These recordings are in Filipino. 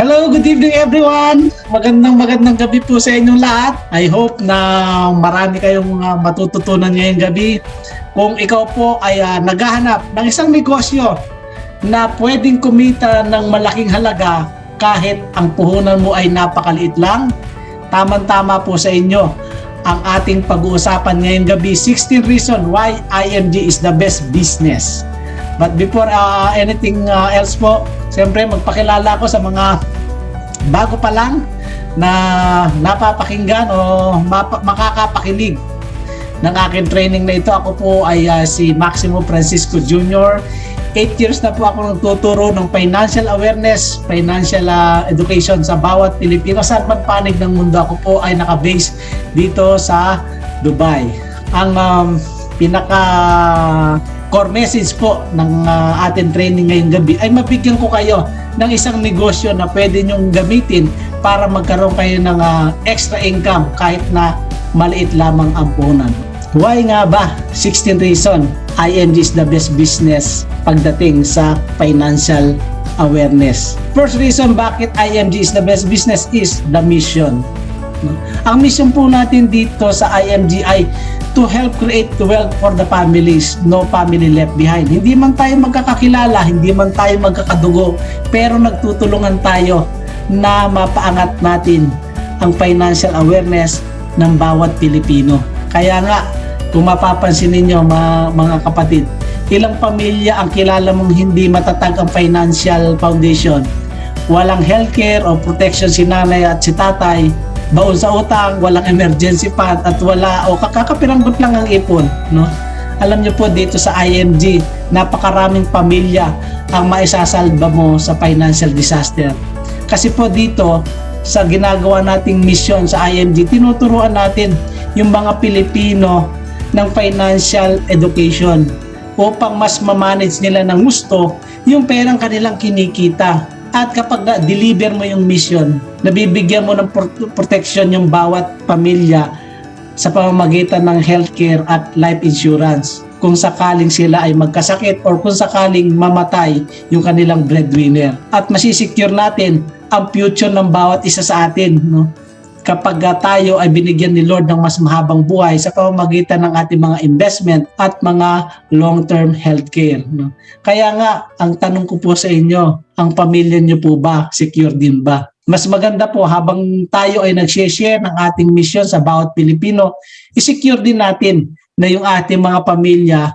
Hello, good evening everyone. Magandang gabi po sa inyong lahat. I hope na marami kayong matututunan ngayong gabi. Kung ikaw po ay naghahanap ng isang negosyo na pwedeng kumita ng malaking halaga kahit ang puhunan mo ay napakaliit lang, tamang-tama po sa inyo ang ating pag-uusapan ngayong gabi, 16 reasons why IMG is the best business. But before anything else po, siyempre magpakilala ko sa mga bago pa lang na napapakinggan o makakapakinig ng aking training na ito. Ako po ay si Maximo Francisco Jr. 8 years na po ako nagtuturo ng financial awareness, financial education sa bawat Pilipino. Saan man panig ng mundo, ako po ay nakabase dito sa Dubai. Ang pinaka core message po ng ating training ngayong gabi ay mabigyan ko kayo ng isang negosyo na pwede nyong gamitin para magkaroon kayo ng extra income kahit na maliit lamang ang puhunan. Why nga ba 16 reason IMG is the best business pagdating sa financial awareness? First reason bakit IMG is the best business is the mission. Ang mission po natin dito sa IMG ay to help create wealth for the families, no family left behind. Hindi man tayo magkakakilala, hindi man tayo magkakadugo, pero nagtutulungan tayo na mapaangat natin ang financial awareness ng bawat Pilipino. Kaya nga, kung mapapansin ninyo mga kapatid, ilang pamilya ang kilala mong hindi matatag ang financial foundation? Walang healthcare o protection si nanay at si tatay, baon sa utang, walang emergency fund at wala o kakapiranggot lang ang ipon, no? Alam niyo po dito sa IMG, napakaraming pamilya ang maisasalba mo sa financial disaster. Kasi po dito sa ginagawa nating mission sa IMG, tinuturuan natin yung mga Pilipino ng financial education upang mas ma-manage nila ng gusto yung perang kanilang kinikita. At kapag na-deliver mo yung mission, nabibigyan mo ng protection yung bawat pamilya sa pamamagitan ng healthcare at life insurance. Kung sakaling sila ay magkasakit or kung sakaling mamatay yung kanilang breadwinner. At masisecure natin ang future ng bawat isa sa atin, no? Kapag tayo ay binigyan ni Lord ng mas mahabang buhay sa pamamagitan ng ating mga investment at mga long-term healthcare, no? Kaya nga, ang tanong ko po sa inyo, ang pamilya niyo po ba secure din ba? Mas maganda po habang tayo ay nag-share ng ating mission sa bawat Pilipino, i-secure din natin na yung ating mga pamilya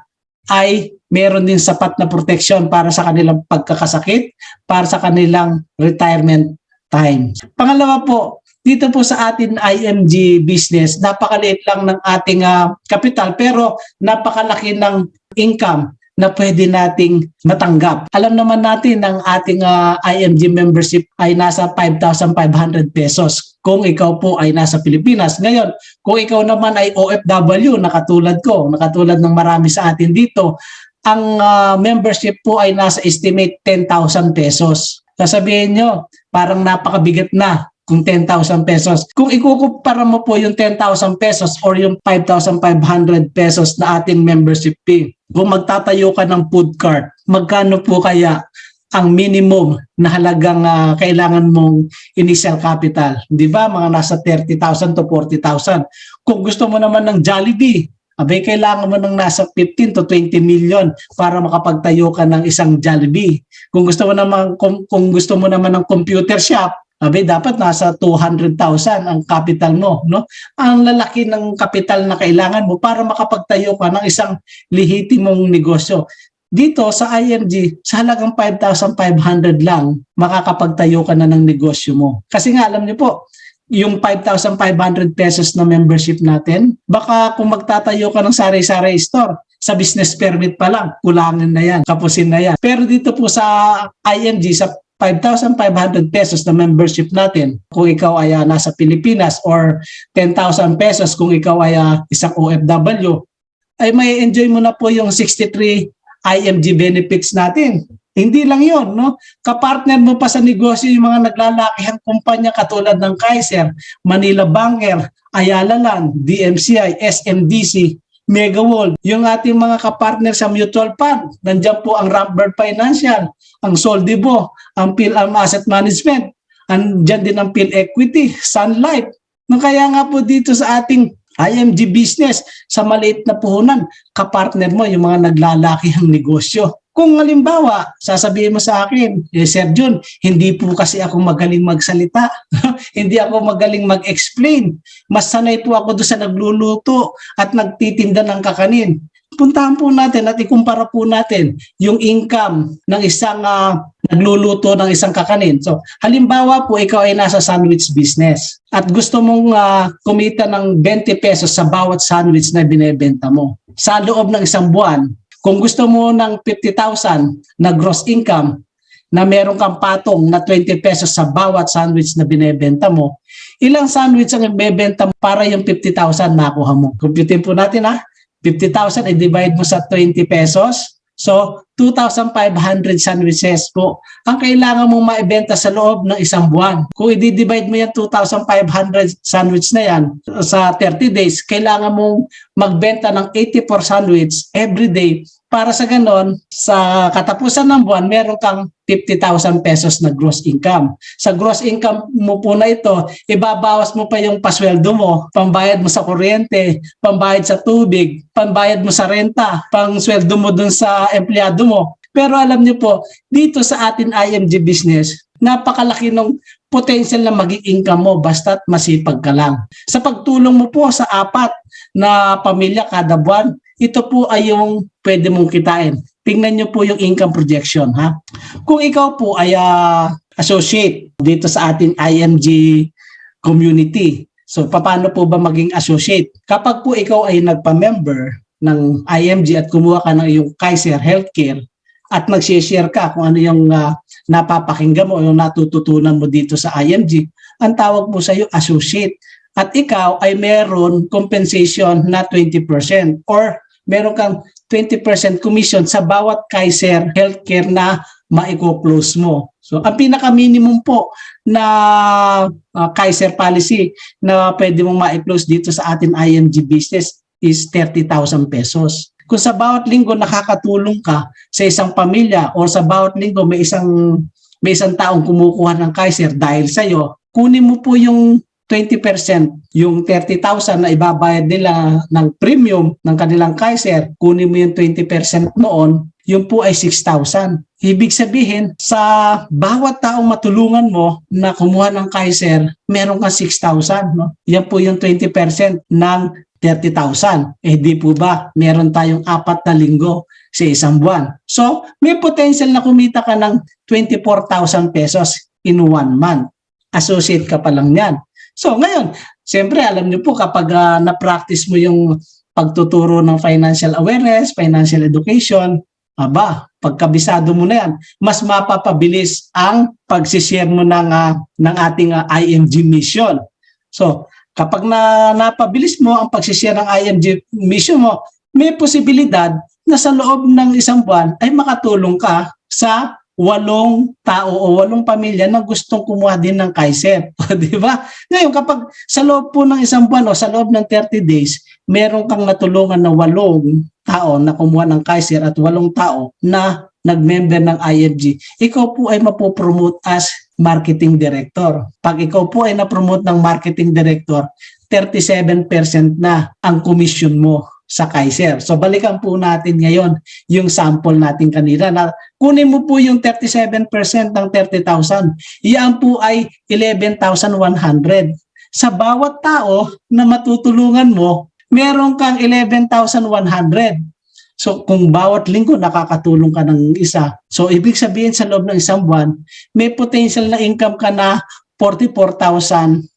ay meron din sapat na protection para sa kanilang pagkakasakit, para sa kanilang retirement time. Pangalawa po, dito po sa atin IMG business, napakaliit lang ng ating kapital pero napakalaki ng income na pwede nating matanggap. Alam naman natin ang ating IMG membership ay nasa 5,500 pesos kung ikaw po ay nasa Pilipinas. Ngayon, kung ikaw naman ay OFW na katulad ko, na katulad ng marami sa atin dito, ang membership po ay nasa estimate 10,000 pesos. Sasabihin nyo, parang napakabigat na kung 10,000 pesos. Kung ikukumpara mo po yung 10,000 pesos or yung 5,500 pesos na ating membership fee, kung magtatayo ka ng food cart, magkano po kaya ang minimum na halagang kailangan mong initial capital? Di ba? Mga nasa 30,000 to 40,000. Kung gusto mo naman ng Jollibee, abay kailangan mo ng nasa 15 to 20 million para makapagtayo ka ng isang Jollibee. Kung gusto mo naman ng computer shop, abay dapat nasa 200,000 ang capital mo, no? Ang lalaki ng capital na kailangan mo para makapagtayo ka ng isang lehitimong negosyo. Dito sa IMG, sa halagang 5,500 lang, makakapagtayo ka na ng negosyo mo. Kasi nga alam niyo po, yung 5,500 pesos na membership natin, baka kung magtatayo ka ng sari-sari store, sa business permit pa lang, kulangin na yan, kapusin na yan. Pero dito po sa IMG, sa 5,500 pesos na membership natin, kung ikaw ay nasa Pilipinas, or 10,000 pesos kung ikaw ay isang OFW, ay may enjoy mo na po yung 63 IMG benefits natin. Hindi lang yon, no? Kapartner mo pa sa negosyo yung mga naglalakihang kumpanya katulad ng Kaiser, Manila Banker, Ayala Land, DMCI, SMDC, Mega World, yung ating mga kapartner sa mutual fund. Nandiyan po ang Rambert Financial, ang Soldibo, ang PhilAm Asset Management, andyan din ang PhilEquity, Sun Life. No, kaya nga po dito sa ating IMG business, sa maliit na puhunan, kapartner mo yung mga naglalakihang negosyo. Kung halimbawa, sasabihin mo sa akin, Sir John, hindi po kasi ako magaling magsalita. Hindi ako magaling mag-explain. Mas sanay po ako doon sa nagluluto at nagtitinda ng kakanin. Puntahan po natin at ikumpara po natin yung income ng isang nagluluto ng isang kakanin. So, halimbawa po, ikaw ay nasa sandwich business at gusto mong kumita ng 20 pesos sa bawat sandwich na binebenta mo. Sa loob ng isang buwan, kung gusto mo ng 50,000 na gross income, na meron kang patong na 20 pesos sa bawat sandwich na binebenta mo, ilang sandwich ang ibebenta mo para yung 50,000 makuha mo? Computin po natin 50,000 i-divide mo sa 20 pesos. So, 2,500 sandwiches po ang kailangan mong maibenta sa loob ng isang buwan. Kung i-divide mo yan 2,500 sandwich na yan sa 30 days, kailangan mong magbenta ng 84 sandwich every day. Para sa ganon, sa katapusan ng buwan, meron kang 50,000 pesos na gross income. Sa gross income mo po na ito, ibabawas mo pa yung pasweldo mo, pambayad mo sa kuryente, pambayad sa tubig, pambayad mo sa renta, pang sweldo mo dun sa empleyado mo. Pero alam niyo po, dito sa atin IMG business, napakalaki ng potential na maging income mo basta't masipag ka lang. Sa pagtulong mo po sa 4 na pamilya kada buwan, ito po ay yung pwede mong kitain. Tingnan nyo po yung income projection. Kung ikaw po ay associate dito sa ating IMG community, so paano po ba maging associate? Kapag po ikaw ay nagpa-member ng IMG at kumuha ka ng iyong Kaiser Healthcare at mag-share ka kung ano yung napapakinggan mo o yung natututunan mo dito sa IMG, ang tawag mo sa iyo associate. At ikaw ay meron compensation na 20% or meron kang 20% commission sa bawat Kaiser Healthcare na maiko-close mo. So, ang pinaka-minimum po na Kaiser policy na pwede mong ma-close dito sa ating IMG business is 30,000 pesos. Kung sa bawat linggo nakakatulong ka sa isang pamilya o sa bawat linggo may isang taong kumukuha ng Kaiser dahil sa iyo, kunin mo po yung 20%, yung 30,000 na ibabayad nila ng premium ng kanilang Kaiser, kunin mo yung 20% noon, yung po ay 6,000. Ibig sabihin, sa bawat taong matulungan mo na kumuha ng Kaiser, meron kang 6,000. No? Yan po yung 20% ng 30,000. Di po ba, meron tayong 4 na linggo sa isang buwan. So, may potential na kumita ka ng 24,000 pesos in 1 month. Associate ka pa lang yan. So ngayon, siyempre alam niyo po kapag na-practice mo yung pagtuturo ng financial awareness, financial education, pagkabisado mo na yan, mas mapapabilis ang pagsishare mo ng ating IMG mission. So kapag napabilis mo ang pagsishare ng IMG mission mo, may posibilidad na sa loob ng isang buwan ay makatulong ka sa 8 tao o 8 pamilya na gustong kumuha din ng Kaiser. Di ba? Ngayon, kapag sa loob po ng isang buwan o sa loob ng 30 days, meron kang natulungan ng 8 tao na kumuha ng Kaiser at 8 tao na nag-member ng IMG, ikaw po ay mapopromote as marketing director. Pag ikaw po ay na-promote ng marketing director, 37% na ang commission mo sa Kaiser. So balikan po natin ngayon yung sample natin kanina na kunin mo po yung 37% ng 30,000. Iyan po ay 11,100. Sa bawat tao na matutulungan mo, meron kang 11,100. So kung bawat linggo nakakatulong ka ng isa, so ibig sabihin sa loob ng isang buwan, may potential na income ka na 44,400.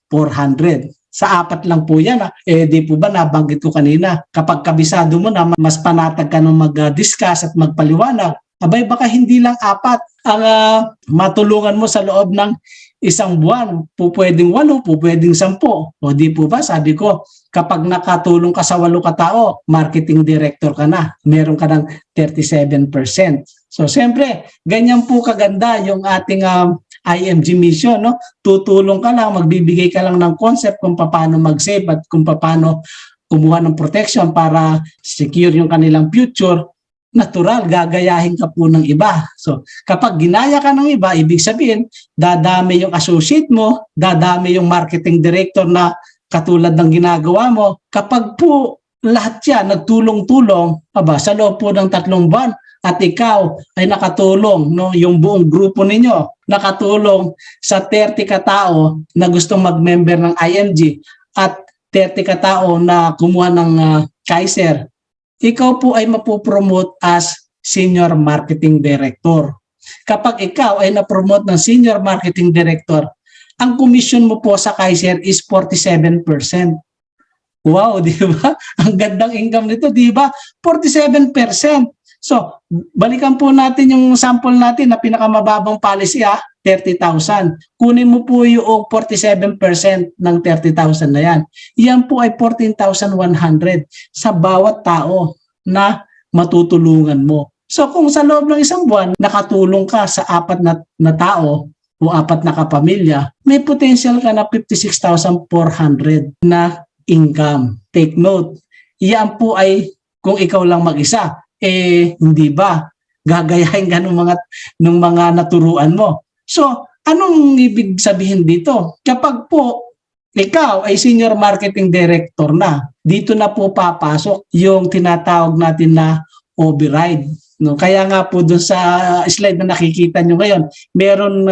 Sa 4 lang po yan. Di po ba nabanggit ko kanina, kapag kabisado mo na mas panatag ka ng mag-discuss at magpaliwanag, baka hindi lang 4 ang matulungan mo sa loob ng isang buwan. Pwedeng 8, pwedeng 10. O di po ba, sabi ko, kapag nakatulong ka sa 8 katao, marketing director ka na. Meron ka ng 37%. So siyempre, ganyan po kaganda yung ating IMG mission, no? Tutulong ka lang, magbibigay ka lang ng concept kung paano mag-save at kung paano kumuha ng protection para secure yung kanilang future. natural, gagayahin ka po ng iba. So, kapag ginaya ka ng iba, ibig sabihin, dadami yung associate mo, dadami yung marketing director na katulad ng ginagawa mo. Kapag po lahat yan nagtulong-tulong, sa loob po ng 3 buwan, at ikaw ay nakatulong, no, yung buong grupo ninyo, nakatulong sa 30 katao na gustong mag-member ng IMG at 30 katao na kumuha ng Kaiser, ikaw po ay mapopromote as Senior Marketing Director. Kapag ikaw ay na-promote ng Senior Marketing Director, ang commission mo po sa Kaiser is 47%. Wow, di ba? Ang gandang income nito, di ba? 47%. So, balikan po natin yung sample natin na pinakamababang policy, 30,000. Kunin mo po yung 47% ng 30,000 na yan. Yan po ay 14,100 sa bawat tao na matutulungan mo. So, kung sa loob ng 1 buwan, nakatulong ka sa 4 na tao o 4 na kapamilya, may potential ka na 56,400 na income. Take note, yan po ay kung ikaw lang mag-isa. Hindi ba? Gagayahin ka ng mga naturuan mo. So, anong ibig sabihin dito? Kapag po ikaw ay Senior Marketing Director na, dito na po papasok yung tinatawag natin na override. No? Kaya nga po dun sa slide na nakikita nyo ngayon, meron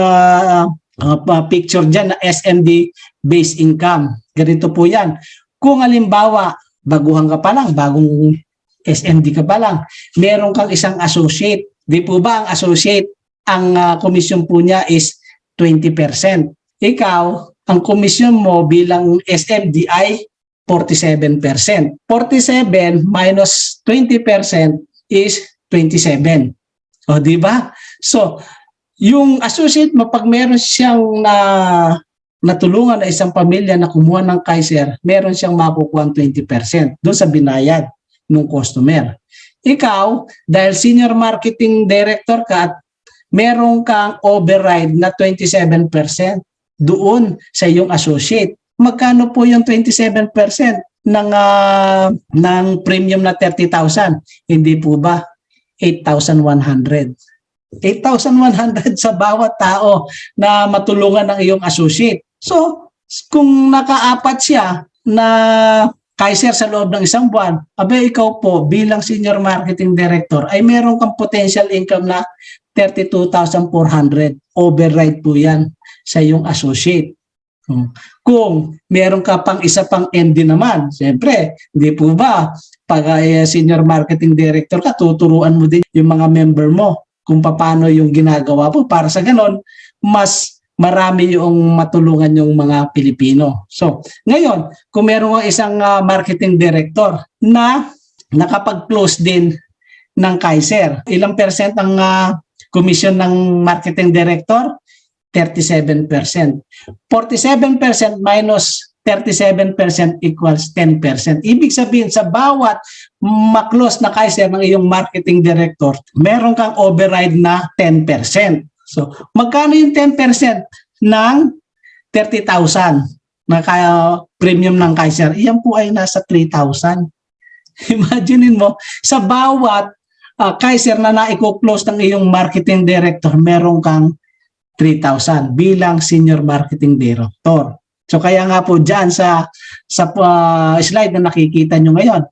picture dyan na SMD based income. Ganito po yan. Kung halimbawa, baguhan ka pa lang, bagong SMD ka pa lang, meron kang isang associate. Di po ba ang associate, ang commission po niya is 20%. Ikaw, ang commission mo bilang SMD ay 47%. 47 minus 20% is 27. O, di ba? So, yung associate mo, pag meron siyang natulungan na isang pamilya na kumuha ng Kaiser, meron siyang makukuha 20% doon sa binayad ng customer. Ikaw, dahil Senior Marketing Director ka at meron kang override na 27% doon sa iyong associate. Magkano po yung 27% ng premium na 30,000? Hindi po ba? 8,100. 8,100 sa bawat tao na matulungan ng iyong associate. So, kung naka-4 siya na Kaiser sa loob ng 1 buwan, ikaw po bilang Senior Marketing Director ay meron kang potential income na 32,400. Override po yan sa iyong associate. Kung meron ka pang isa pang MD naman, siyempre, hindi po ba, pag Senior Marketing Director ka, tuturuan mo din yung mga member mo kung paano yung ginagawa po para sa ganon, mas marami yung matulungan yung mga Pilipino. So, ngayon, kung meron kang isang marketing director na nakapag-close din ng Kaiser, ilang percent ang commission ng marketing director? 37%. 47% minus 37% equals 10%. Ibig sabihin, sa bawat maklose na Kaiser ng iyong marketing director, meron kang override na 10%. So, magkano yung 10% ng 30,000 na premium ng Kaiser? Iyan po ay nasa 3,000. Imaginein mo, sa bawat Kaiser na na-close ng iyong marketing director, meron kang 3,000 bilang Senior Marketing Director. So, kaya nga po dyan sa slide na nakikita nyo ngayon,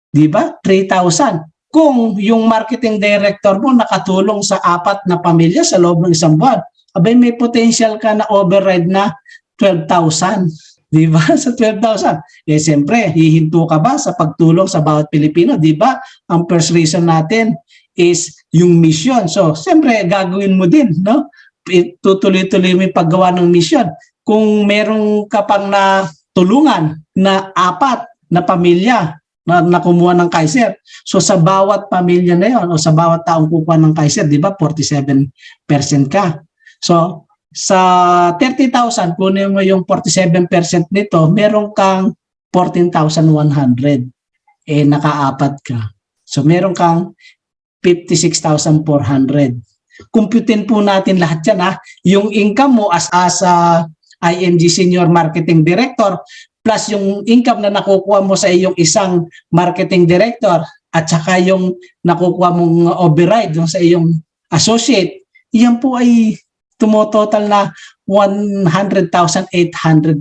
di ba? 3,000. Kung yung marketing director mo nakatulong sa 4 na pamilya sa loob ng 1 buwan, may potential ka na override na 12,000. Di ba? Sa 12,000. Siyempre, hihinto ka ba sa pagtulong sa bawat Pilipino? Di ba? Ang first reason natin is yung mission. So, siyempre, gagawin mo din, no? Tutuloy-tuloy mo yung paggawa ng mission. Kung merong ka pang na tulungan na 4 na pamilya na kumuha ng Kaiser. So sa bawat pamilya na yon o sa bawat taong kukuha ng Kaiser, di ba 47% ka. So sa 30,000, kunin mo yung 47% nito, meron kang 14,100. Naka-4 ka. So meron kang 56,400. Kumputin po natin lahat yan, yung income mo as IMG Senior Marketing Director plus yung income na nakukuha mo sa iyong isang marketing director at saka yung nakukuha mong override yung sa iyong associate, yan po ay tumototal na 100,800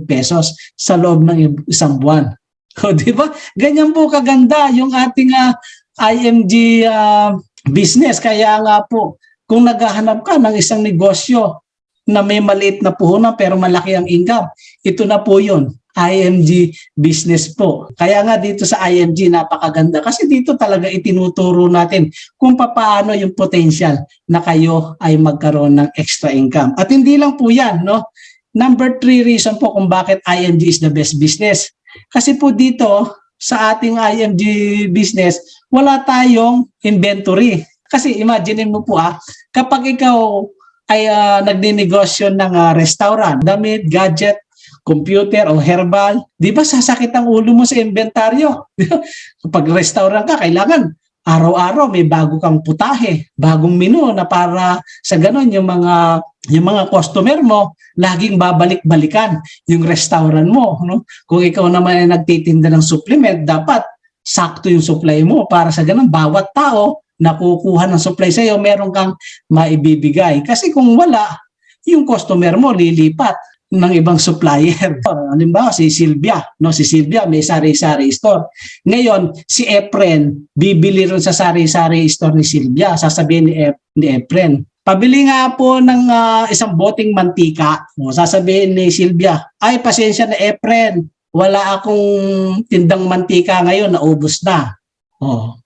pesos sa loob ng isang buwan. O, di ba? Ganyan po kaganda yung ating IMG business. Kaya nga po, kung naghahanap ka ng isang negosyo na may maliit na puhunan pero malaki ang income, ito na po yun. IMG business po. Kaya nga dito sa IMG napakaganda kasi dito talaga itinuturo natin kung paano yung potential na kayo ay magkaroon ng extra income. At hindi lang po yan, no? Number 3 reason po kung bakit IMG is the best business. Kasi po dito sa ating IMG business, wala tayong inventory. Kasi imagine mo po kapag ikaw ay nagninegosyo ng restaurant, damit, gadget, computer o herbal, di ba sasakit ang ulo mo sa inventaryo? Kapag restaurant ka, kailangan araw-araw may bago kang putahe, bagong menu na para sa ganun yung mga customer mo laging babalik-balikan yung restaurant mo, no? Kung ikaw naman ay nagtitinda ng supplement, dapat sakto yung supply mo para sa ganun bawat tao na kukuha ng supply sa iyo, meron kang maibibigay. Kasi kung wala, yung customer mo lilipat ng ibang supplier. Halimbawa si Sylvia, no? Si Sylvia may sari-sari store. Ngayon, si Efren bibili rin sa sari-sari store ni Sylvia. Sasabihin ni Efren, pabili nga po ng isang boteng mantika. O, sasabihin ni Sylvia, ay pasensya na Efren, wala akong tindang mantika ngayon, naubos na. O,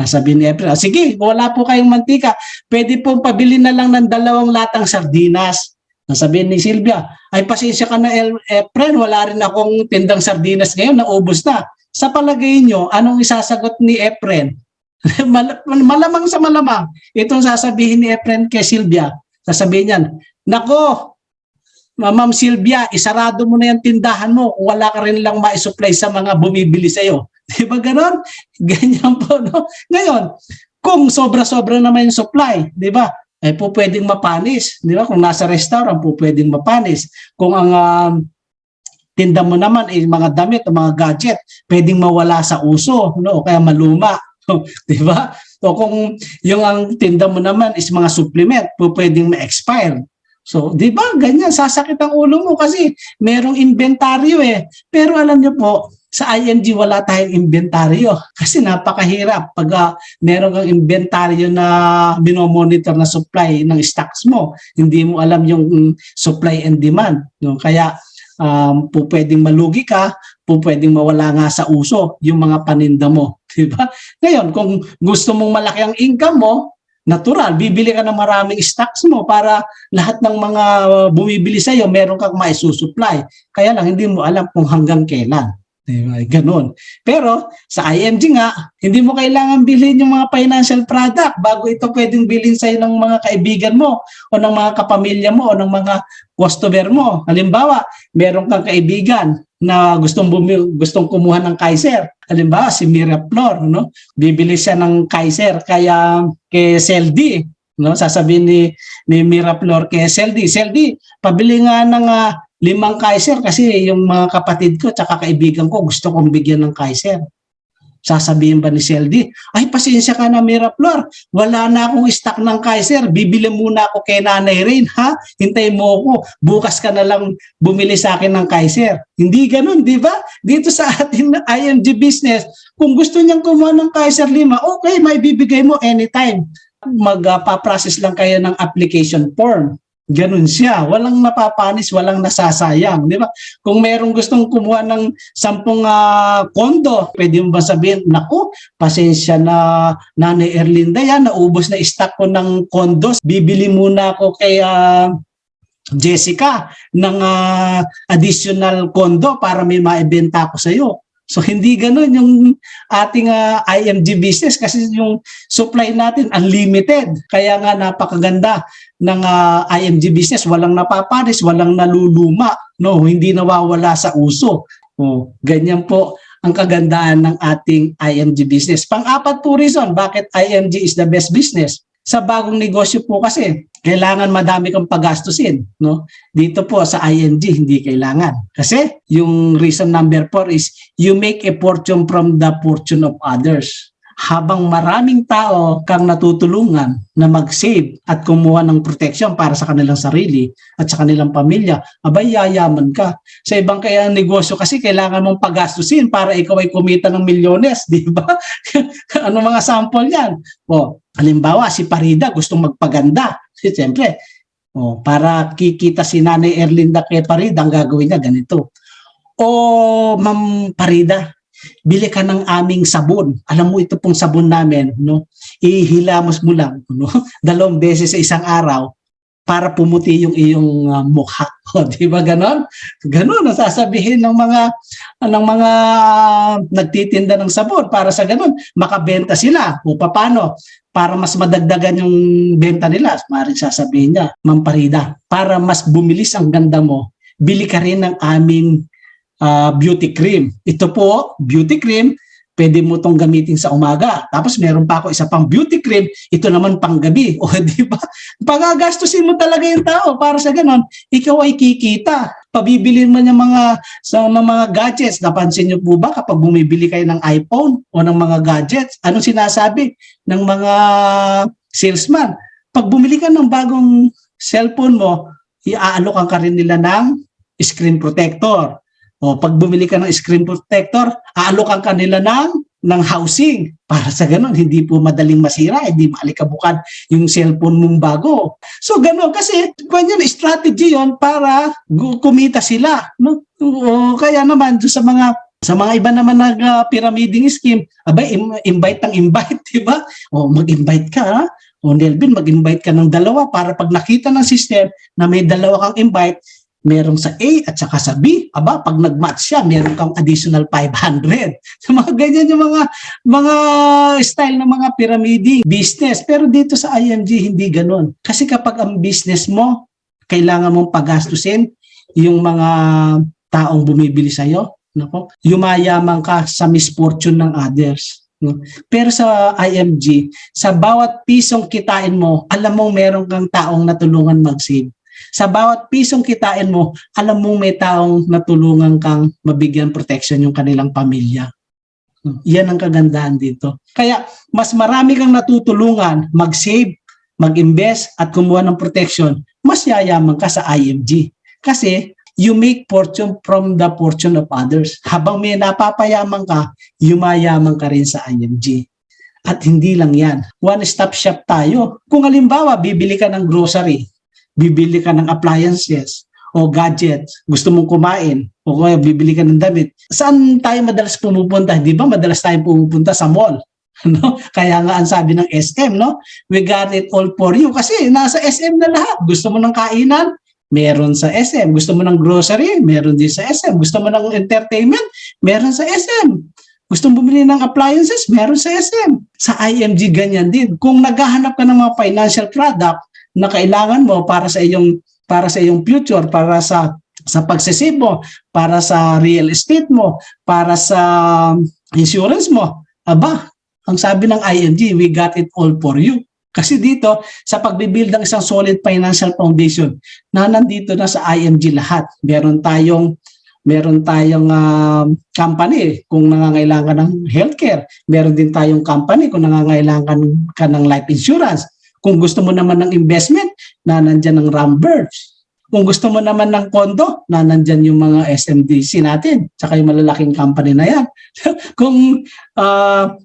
sasabihin ni Efren, sige, wala po kayong mantika, pwede pong pabili na lang ng 2 latang sardinas. Sabihin ni Sylvia, ay pasensya ka na Efren, wala rin akong tindang sardinas ngayon, naubos na. Sa palagay nyo, anong isasagot ni Efren? Malamang sa malamang, itong sasabihin ni Efren kay Sylvia, sasabihin niyan, nako, Ma'am Sylvia, isarado mo na yung tindahan mo kung wala ka rin lang ma-supply sa mga bumibili sa'yo. Di ba ganon? Ganyan po, no? Ngayon, kung sobra-sobra naman yung supply, di ba? Ay po pwedeng mapanis, di ba? Kung nasa restaurant po pwedeng mapanis. Kung ang tinda mo naman ay mga damit o mga gadget, pwedeng mawala sa uso, no? O kaya maluma, di ba? O kung yung ang tinda mo naman is mga supplement, po pwedeng ma-expire. So, di ba? Ganyan, sasakit ang ulo mo kasi merong inventaryo eh. Pero alam niyo po, sa IMG wala tayong inventaryo kasi napakahirap pag meron kang inventaryo na binomonitor na supply ng stocks mo. Hindi mo alam yung supply and demand. No? Kaya po pwedeng malugi ka, po pwedeng mawala nga sa uso yung mga paninda mo. Diba? Ngayon, kung gusto mong malaki ang income mo, natural, bibili ka ng maraming stocks mo para lahat ng mga bumibili sa iyo, meron kang maisusupply. Kaya lang, hindi mo alam kung hanggang kailan. Diba? Ganon. Pero sa IMG nga, hindi mo kailangan bilhin yung mga financial product bago ito pwedeng bilhin sa'yo ng mga kaibigan mo o ng mga kapamilya mo o ng mga customer mo. Halimbawa, meron kang kaibigan na gustong kumuha ng Kaiser. Halimbawa, si Miraflor, no? Bibili siya ng Kaiser kaya kay Seldi, no? Sasabihin ni Miraflor kay Seldi, pabili nga ng 5 Kaiser kasi yung mga kapatid ko tsaka kaibigan ko gusto kong bigyan ng Kaiser. Sasabihin ba ni Seldi, ay pasensya ka na Miraflor, wala na akong stock ng Kaiser, bibili muna ako kay Nanay Rain, ha? Hintay mo ako, bukas ka na lang bumili sa akin ng Kaiser. Hindi ganun, di ba? Dito sa ating IMG business, kung gusto niyang kumuha ng Kaiser 5, okay, may bibigay mo anytime. Magpa-process lang kayo ng application form. Ganun siya. Walang napapanis, walang nasasayang. Di ba? Kung merong gustong kumuha ng 10 kondo, pwede mo ba sabihin, naku, pasensya na Nanay Erlinda yan, naubos na stock ko ng condos. Bibili muna ako kay Jessica ng additional condo para may maibenta ko sa iyo. So hindi ganoon yung ating IMG business kasi yung supply natin unlimited. Kaya nga napakaganda ng IMG business, walang napapanis, walang naluluma, no, hindi nawawala sa uso. Oh, ganyan po ang kagandahan ng ating IMG business. Pang-apat po reason bakit IMG is the best business. Sa bagong negosyo po kasi, kailangan madami kang pagastusin, no? Dito po sa ING, hindi kailangan. Kasi yung reason number 4 is you make a fortune from the fortune of others. Habang maraming tao kang natutulungan na mag-save at kumuha ng protection para sa kanilang sarili at sa kanilang pamilya, abay yayaman ka. Sa ibang kaya negosyo kasi kailangan mong pagastusin para ikaw ay kumita ng milyones, di ba? Ano mga sample yan? O, halimbawa, si Parida gustong magpaganda. Siyempre, para kikita si Nanay Erlinda kay Parida, ang gagawin niya ganito. O, Ma'am Parida, bili ka ng aming sabon. Alam mo, ito pong sabon namin, no? Ihilamos mo lang, no? 2 beses sa isang araw para pumuti yung iyong mukha. O, di ba ganon? Ganon ang sasabihin ng mga nagtitinda ng sabon para sa ganon makabenta sila. O paano? Para mas madagdagan yung benta nila, maaaring sasabihin niya, Ma'am Parida, para mas bumilis ang ganda mo, bili ka rin ng aming beauty cream. Ito po, beauty cream, pwede mo itong gamitin sa umaga. Tapos meron pa ako isa pang beauty cream, ito naman pang gabi. O di ba? Pagagastusin mo talaga yung tao para sa ganon, ikaw ay kikita. Pabibilin mo ng mga gadgets. Napansin niyo po ba kapag bumibili kayo ng iPhone o ng mga gadgets, anong sinasabi ng mga salesman? Pag bumili ka ng bagong cellphone mo, iaalokan ka rin nila ng screen protector. O pag bumili ka ng screen protector, aalokan ka nila ng housing. Para sa ganun, hindi po madaling masira, hindi maalikabukan yung cellphone mong bago. So ganun, kasi ganyan, strategy yon para kumita sila. No? O, kaya naman, sa mga iba naman nag-pyramiding scheme, abay, invite ng invite, di ba? O mag-invite ka, ha? O Nelvin, mag-invite ka ng 2 para pag nakita ng system na may 2 kang invite, merong sa A at saka sa B, aba, pag nag-match siya, meron kang additional 500. So, mga ganyan yung mga style ng mga pyramiding business. Pero dito sa IMG, hindi ganun. Kasi kapag ang business mo, kailangan mong pagastusin yung mga taong bumibili sa'yo, yumayaman ka sa misfortune ng others. No? Pero sa IMG, sa bawat pisong kitain mo, alam mong meron kang taong natulungan mag-save. Sa bawat pisong kitain mo, alam mong may taong natulungan kang mabigyan protection yung kanilang pamilya. Yan ang kagandahan dito. Kaya mas marami kang natutulungan mag-save, mag-invest at kumuha ng protection, mas yayaman ka sa IMG. Kasi you make fortune from the fortune of others. Habang may napapayaman ka, yumayaman ka rin sa IMG. At hindi lang yan. One-stop shop tayo. Kung halimbawa, bibili ka ng grocery, bibili ka ng appliances o gadgets, gusto mong kumain, o kaya bibili ka ng damit. Saan tayo madalas pumupunta? Di ba madalas tayo pumupunta sa mall? No? Kaya nga ang sabi ng SM, no? We got it all for you. Kasi nasa SM na lahat. Gusto mo ng kainan? Meron sa SM. Gusto mo ng grocery? Meron din sa SM. Gusto mo ng entertainment? Meron sa SM. Gusto mo bumili ng appliances? Meron sa SM. Sa IMG ganyan din. Kung naghahanap ka ng mga financial product na kailangan mo para sa iyong future, para sa pagsisave mo, para sa real estate mo, para sa insurance mo, aba, ang sabi ng IMG, we got it all for you. Kasi dito, sa pagbibuild ng isang solid financial foundation, na nandito na sa IMG lahat. Meron tayong company kung nangangailangan ng healthcare. Meron din tayong company kung nangangailangan ka ng life insurance. Kung gusto mo naman ng investment, na nandyan ng Rambirds. Kung gusto mo naman ng kondo, na nandyan yung mga SMDC natin, tsaka yung malalaking company na yan. Kung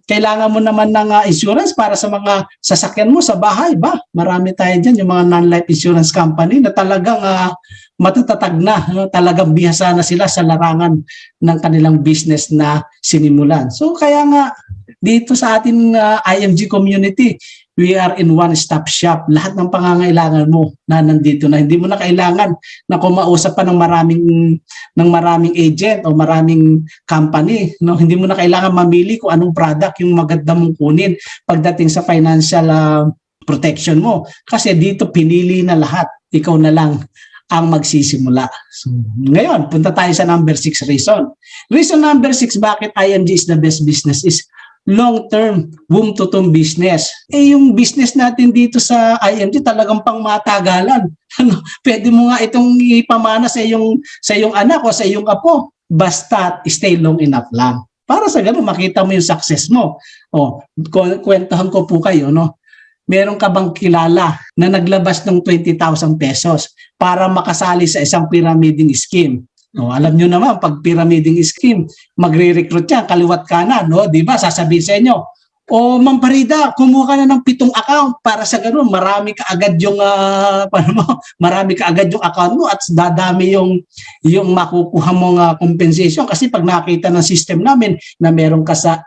kailangan mo naman ng insurance para sa mga sasakyan mo sa bahay, marami tayo dyan, yung mga non-life insurance company na talagang matatatag na, talagang bihasa na sila sa larangan ng kanilang business na sinimulan. So kaya nga, dito sa ating IMG community, we are in one-stop shop. Lahat ng pangangailangan mo na nandito na. Hindi mo na kailangan na kumausap pa ng maraming agent o maraming company. No? Hindi mo na kailangan mamili kung anong product yung maganda mong kunin pagdating sa financial protection mo. Kasi dito pinili na lahat. Ikaw na lang ang magsisimula. So, ngayon, punta tayo sa number 6 reason. Reason number 6, bakit IMG is the best business is long-term womb-to-tomb business. Yung business natin dito sa IMG talagang pangmatagalan. Pwede mo nga itong ipamana sa iyong anak o sa iyong apo. Basta stay long enough lang. Para sa ganun, makita mo yung success mo. Kwentuhan ko po kayo, no? Meron ka bang kilala na naglabas ng 20,000 pesos para makasali sa isang pyramiding scheme? Alam nyo naman, pag pyramiding scheme, magre-recruit yan, kaliwat kanan, no? Di ba? Sasabihin sa inyo, Ma'am Farida, kumuha ka na ng 7 account para sa ganun, marami ka agad yung account mo at dadami yung makukuha mong compensation kasi pag nakita ng system namin na meron ka sa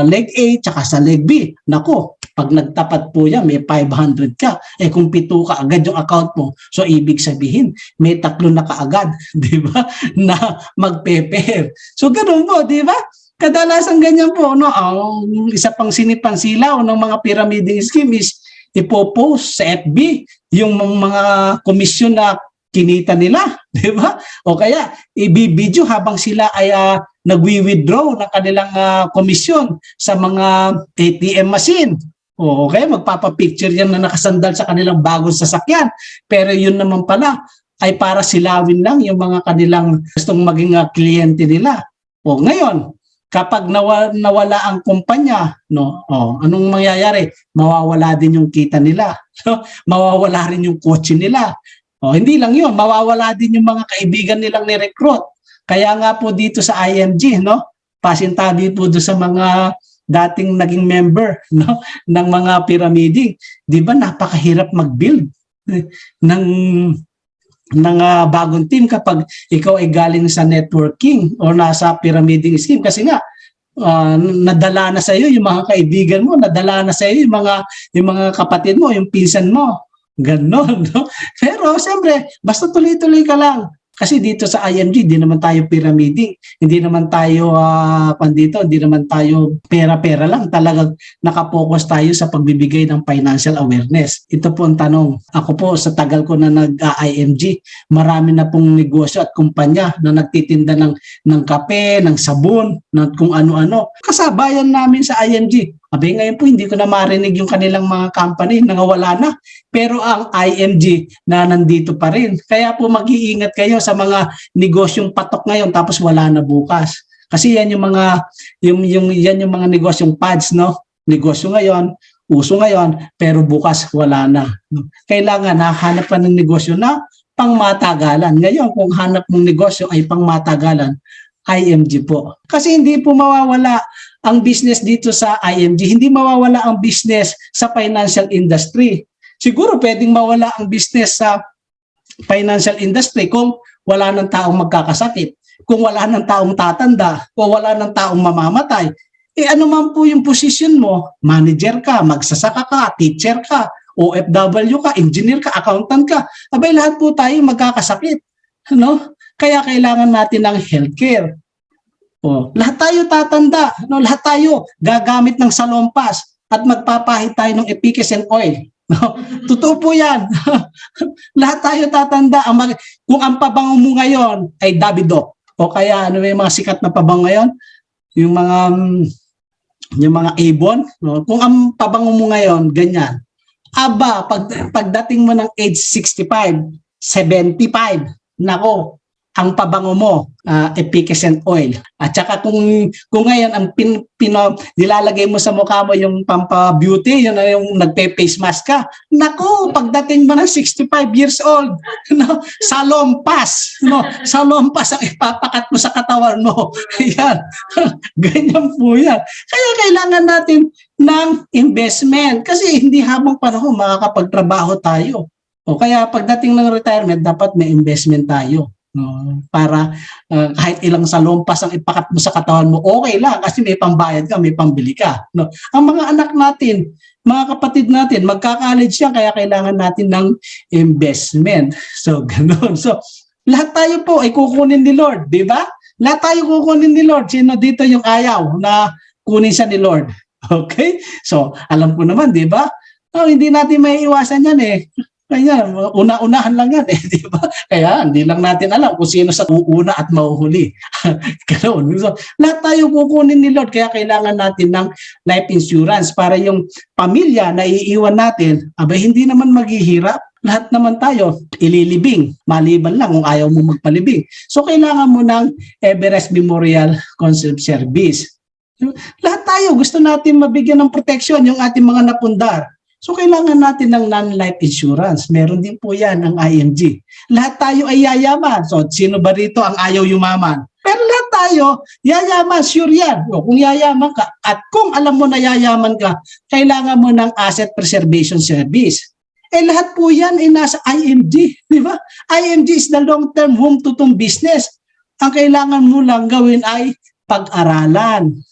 leg A tsaka sa leg B, nako, pag nagtapat po yan, may 500 ka. Kung 7 ka agad yung account mo, so ibig sabihin, may 3 na kaagad, di ba? Na magpe-pair. So ganun po, di ba? Kadalasan ganyan po, no? Ang isa pang sinipansilaw ng mga pyramiding scheme is ipopost sa FB yung mga komisyon na kinita nila, di ba? O kaya, i-video habang sila ay nagwi-withdraw ng kanilang komisyon sa mga ATM machine. O kaya magpapapicture yan na nakasandal sa kanilang bagong sasakyan. Pero yun naman pala ay para silawin lang yung mga kanilang gustong maging kliyente nila. O ngayon, kapag nawala ang kumpanya, no, anong mangyayari? Mawawala din yung kita nila. No? Mawawala rin yung kotse nila. Hindi lang yun, mawawala din yung mga kaibigan nilang ni-recruit. Kaya nga po dito sa IMG, no, pasintabi po doon sa mga dating naging member, no, ng mga pyramiding. Di ba napakahirap mag-build ng bagong team kapag ikaw ay galing sa networking o nasa pyramiding scheme kasi nga nadala na sa iyo yung mga kaibigan mo, nadala na sa iyo yung mga kapatid mo, yung pinsan mo. Ganon, no? Pero siyempre, basta tuloy-tuloy ka lang. Kasi dito sa IMG, hindi naman tayo pyramiding. Hindi naman tayo, hindi naman tayo pera-pera lang. Talagang nakapokus tayo sa pagbibigay ng financial awareness. Ito po ang tanong. Ako po, sa tagal ko na nag-IMG, marami na pong negosyo at kumpanya na nagtitinda ng kape, ng sabon, ng kung ano-ano. Kasabayan namin sa IMG. Ngayon po, hindi ko na marinig yung kanilang mga company, nangawala na. Pero ang IMG na nandito pa rin. Kaya po mag-iingat kayo sa mga negosyong patok ngayon tapos wala na bukas. Kasi yan yung mga mga negosyong pads, no? Negosyo ngayon, uso ngayon, pero bukas wala na. Kailangan hanap ka ng negosyo na pangmatagalan. Ngayon, kung hanap mong negosyo ay pangmatagalan, IMG po. Kasi hindi po mawawala ang business dito sa IMG, hindi mawawala ang business sa financial industry. Siguro pwedeng mawala ang business sa financial industry kung wala ng taong magkakasakit, kung wala ng taong tatanda, o wala ng taong mamamatay. Ano man po yung position mo, manager ka, magsasaka ka, teacher ka, OFW ka, engineer ka, accountant ka, lahat po tayo magkakasakit. No? Kaya kailangan natin ng healthcare. Lahat tayo tatanda, no? Lahat tayo gagamit ng salompas at magpapahid tayo ng efficacy oil. No? Totoo po yan. Lahat tayo tatanda. Kung ang pabango mo ngayon ay Davidoff o kaya ano yung mga sikat na pabango ngayon, yung mga Avon, no? Kung ang pabango mo ngayon, ganyan. Pagdating mo ng age 65, 75, nako, ang pabango mo, efficacent oil. At saka kung ngayon ang nilalagay mo sa mukha mo yung pampa-beauty, yun na yung nagpe-face mask ka. Naku, pagdating mo ng 65 years old, no, salompas, no, salompas ang ipapakat mo sa katawan mo. Yan. Ganyan po yan. Kaya kailangan natin ng investment kasi hindi habang panahon makakapagtrabaho tayo. Kaya pagdating ng retirement, dapat may investment tayo. Para kahit ilang salompas ang ipakat mo sa katawan mo, okay lang kasi may pambayad ka, may pambili ka. No? Ang mga anak natin, mga kapatid natin, magka-college yan, kaya kailangan natin ng investment. So, ganun. So, lahat tayo po ay kukunin ni Lord, di ba? Lahat tayo kukunin ni Lord. Sino dito yung ayaw na kunin siya ni Lord? Okay? So, alam ko naman, di ba? Hindi natin may iwasan yan eh. Kaya una-unahan lang yan eh, di ba? Kaya hindi lang natin alam kung sino sa uuna at mahuhuli. Ganoon. So, lahat tayo kukunin ni Lord, kaya kailangan natin ng life insurance para yung pamilya na iiwan natin, abay hindi naman maghihirap. Lahat naman tayo ililibing, maliban lang kung ayaw mo magpalibing. So kailangan mo ng Everest Memorial Concept Service. Lahat tayo gusto natin mabigyan ng protection yung ating mga napundar. So kailangan natin ng non-life insurance. Meron din po yan ang IMG. Lahat tayo ay yayaman. So sino ba rito ang ayaw yumaman? Pero lahat tayo yayaman, sure yan. O, kung yayaman ka at kung alam mo na yayaman ka, kailangan mo ng Asset Preservation Service. Eh lahat po yan ay nasa IMG, di ba? IMG is the long-term home-to-home business. Ang kailangan mo lang gawin ay pag-aralan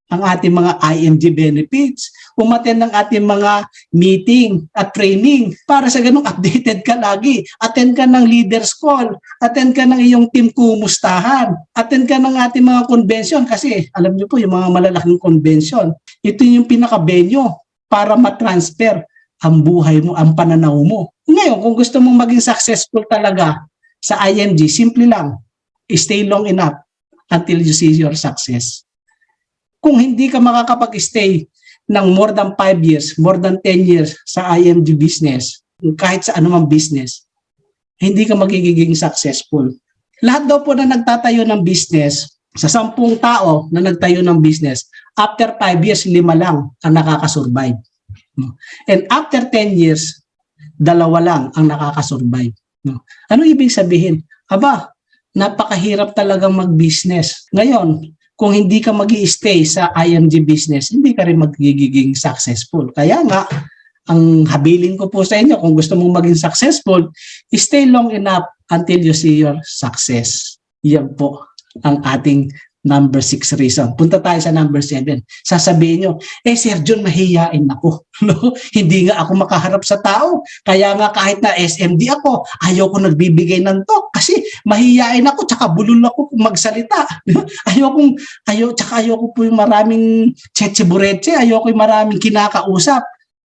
ang ating mga IMG benefits, umattend ng ating mga meeting at training para sa ganung updated ka lagi. Attend ka ng leaders call, attend ka ng iyong team kumustahan, attend ka ng ating mga convention kasi alam niyo po yung mga malalaking convention, ito yung pinaka-venue para ma-transfer ang buhay mo, ang pananaw mo. Ngayon, kung gusto mong maging successful talaga sa IMG, simple lang, stay long enough until you see your success. Kung hindi ka makakapag-stay ng more than 5 years, more than 10 years sa IMG business, kahit sa anumang business, hindi ka magiging successful. Lahat daw po na nagtatayo ng business, sa 10 tao na nagtayo ng business, after 5 years, 5 lang ang nakakasurvive. And after 10 years, 2 lang ang nakakasurvive. Ano ibig sabihin? Aba, napakahirap talagang mag-business. Ngayon, kung hindi ka mag-i-stay sa IMG business, hindi ka rin magiging successful. Kaya nga, ang habilin ko po sa inyo, kung gusto mong maging successful, stay long enough until you see your success. Yan po ang ating number 6 reason. Punta tayo sa number 7. Sasabihin nyo, Sir John, mahihiyain ako. No? Hindi nga ako makaharap sa tao. Kaya nga kahit na SMD ako, ayaw ko nagbibigay ng talk kasi mahihiyain ako, tsaka bulol ako kung magsalita. Ayaw ko po yung maraming tsetseburetse, ayaw ko yung maraming kinakausap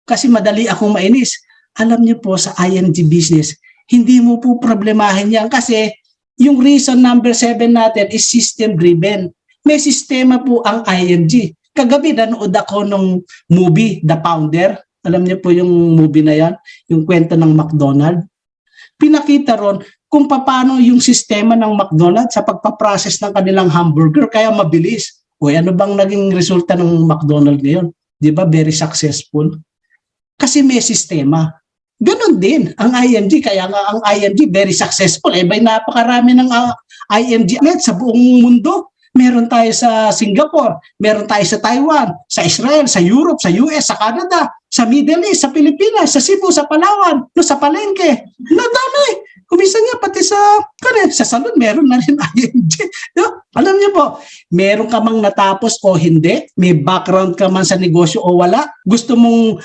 kasi madali akong mainis. Alam niyo po sa IMG business, hindi mo po problemahin yan kasi yung reason number 7 natin is system-driven. May sistema po ang IMG. Kagabi, nanood ako ng movie, The Founder. Alam niyo po yung movie na yan, yung kwento ng McDonald's. Pinakita ron kung paano yung sistema ng McDonald's sa pagpaprocess ng kanilang hamburger, kaya mabilis. O ano bang naging resulta ng McDonald's ngayon? Di ba? Very successful. Kasi may sistema. Ganon din ang IMG, kaya nga ang IMG very successful. May napakarami ng IMG sa buong mundo. Meron tayo sa Singapore, meron tayo sa Taiwan, sa Israel, sa Europe, sa US, sa Canada, sa Middle East, sa Pilipinas, sa Cebu, sa Palawan, sa Palengke. Nadami. Kumisa niya pati sa salon, meron na rin IMG. No? Alam niyo po, meron ka mang natapos o hindi, may background ka man sa negosyo o wala, gusto mong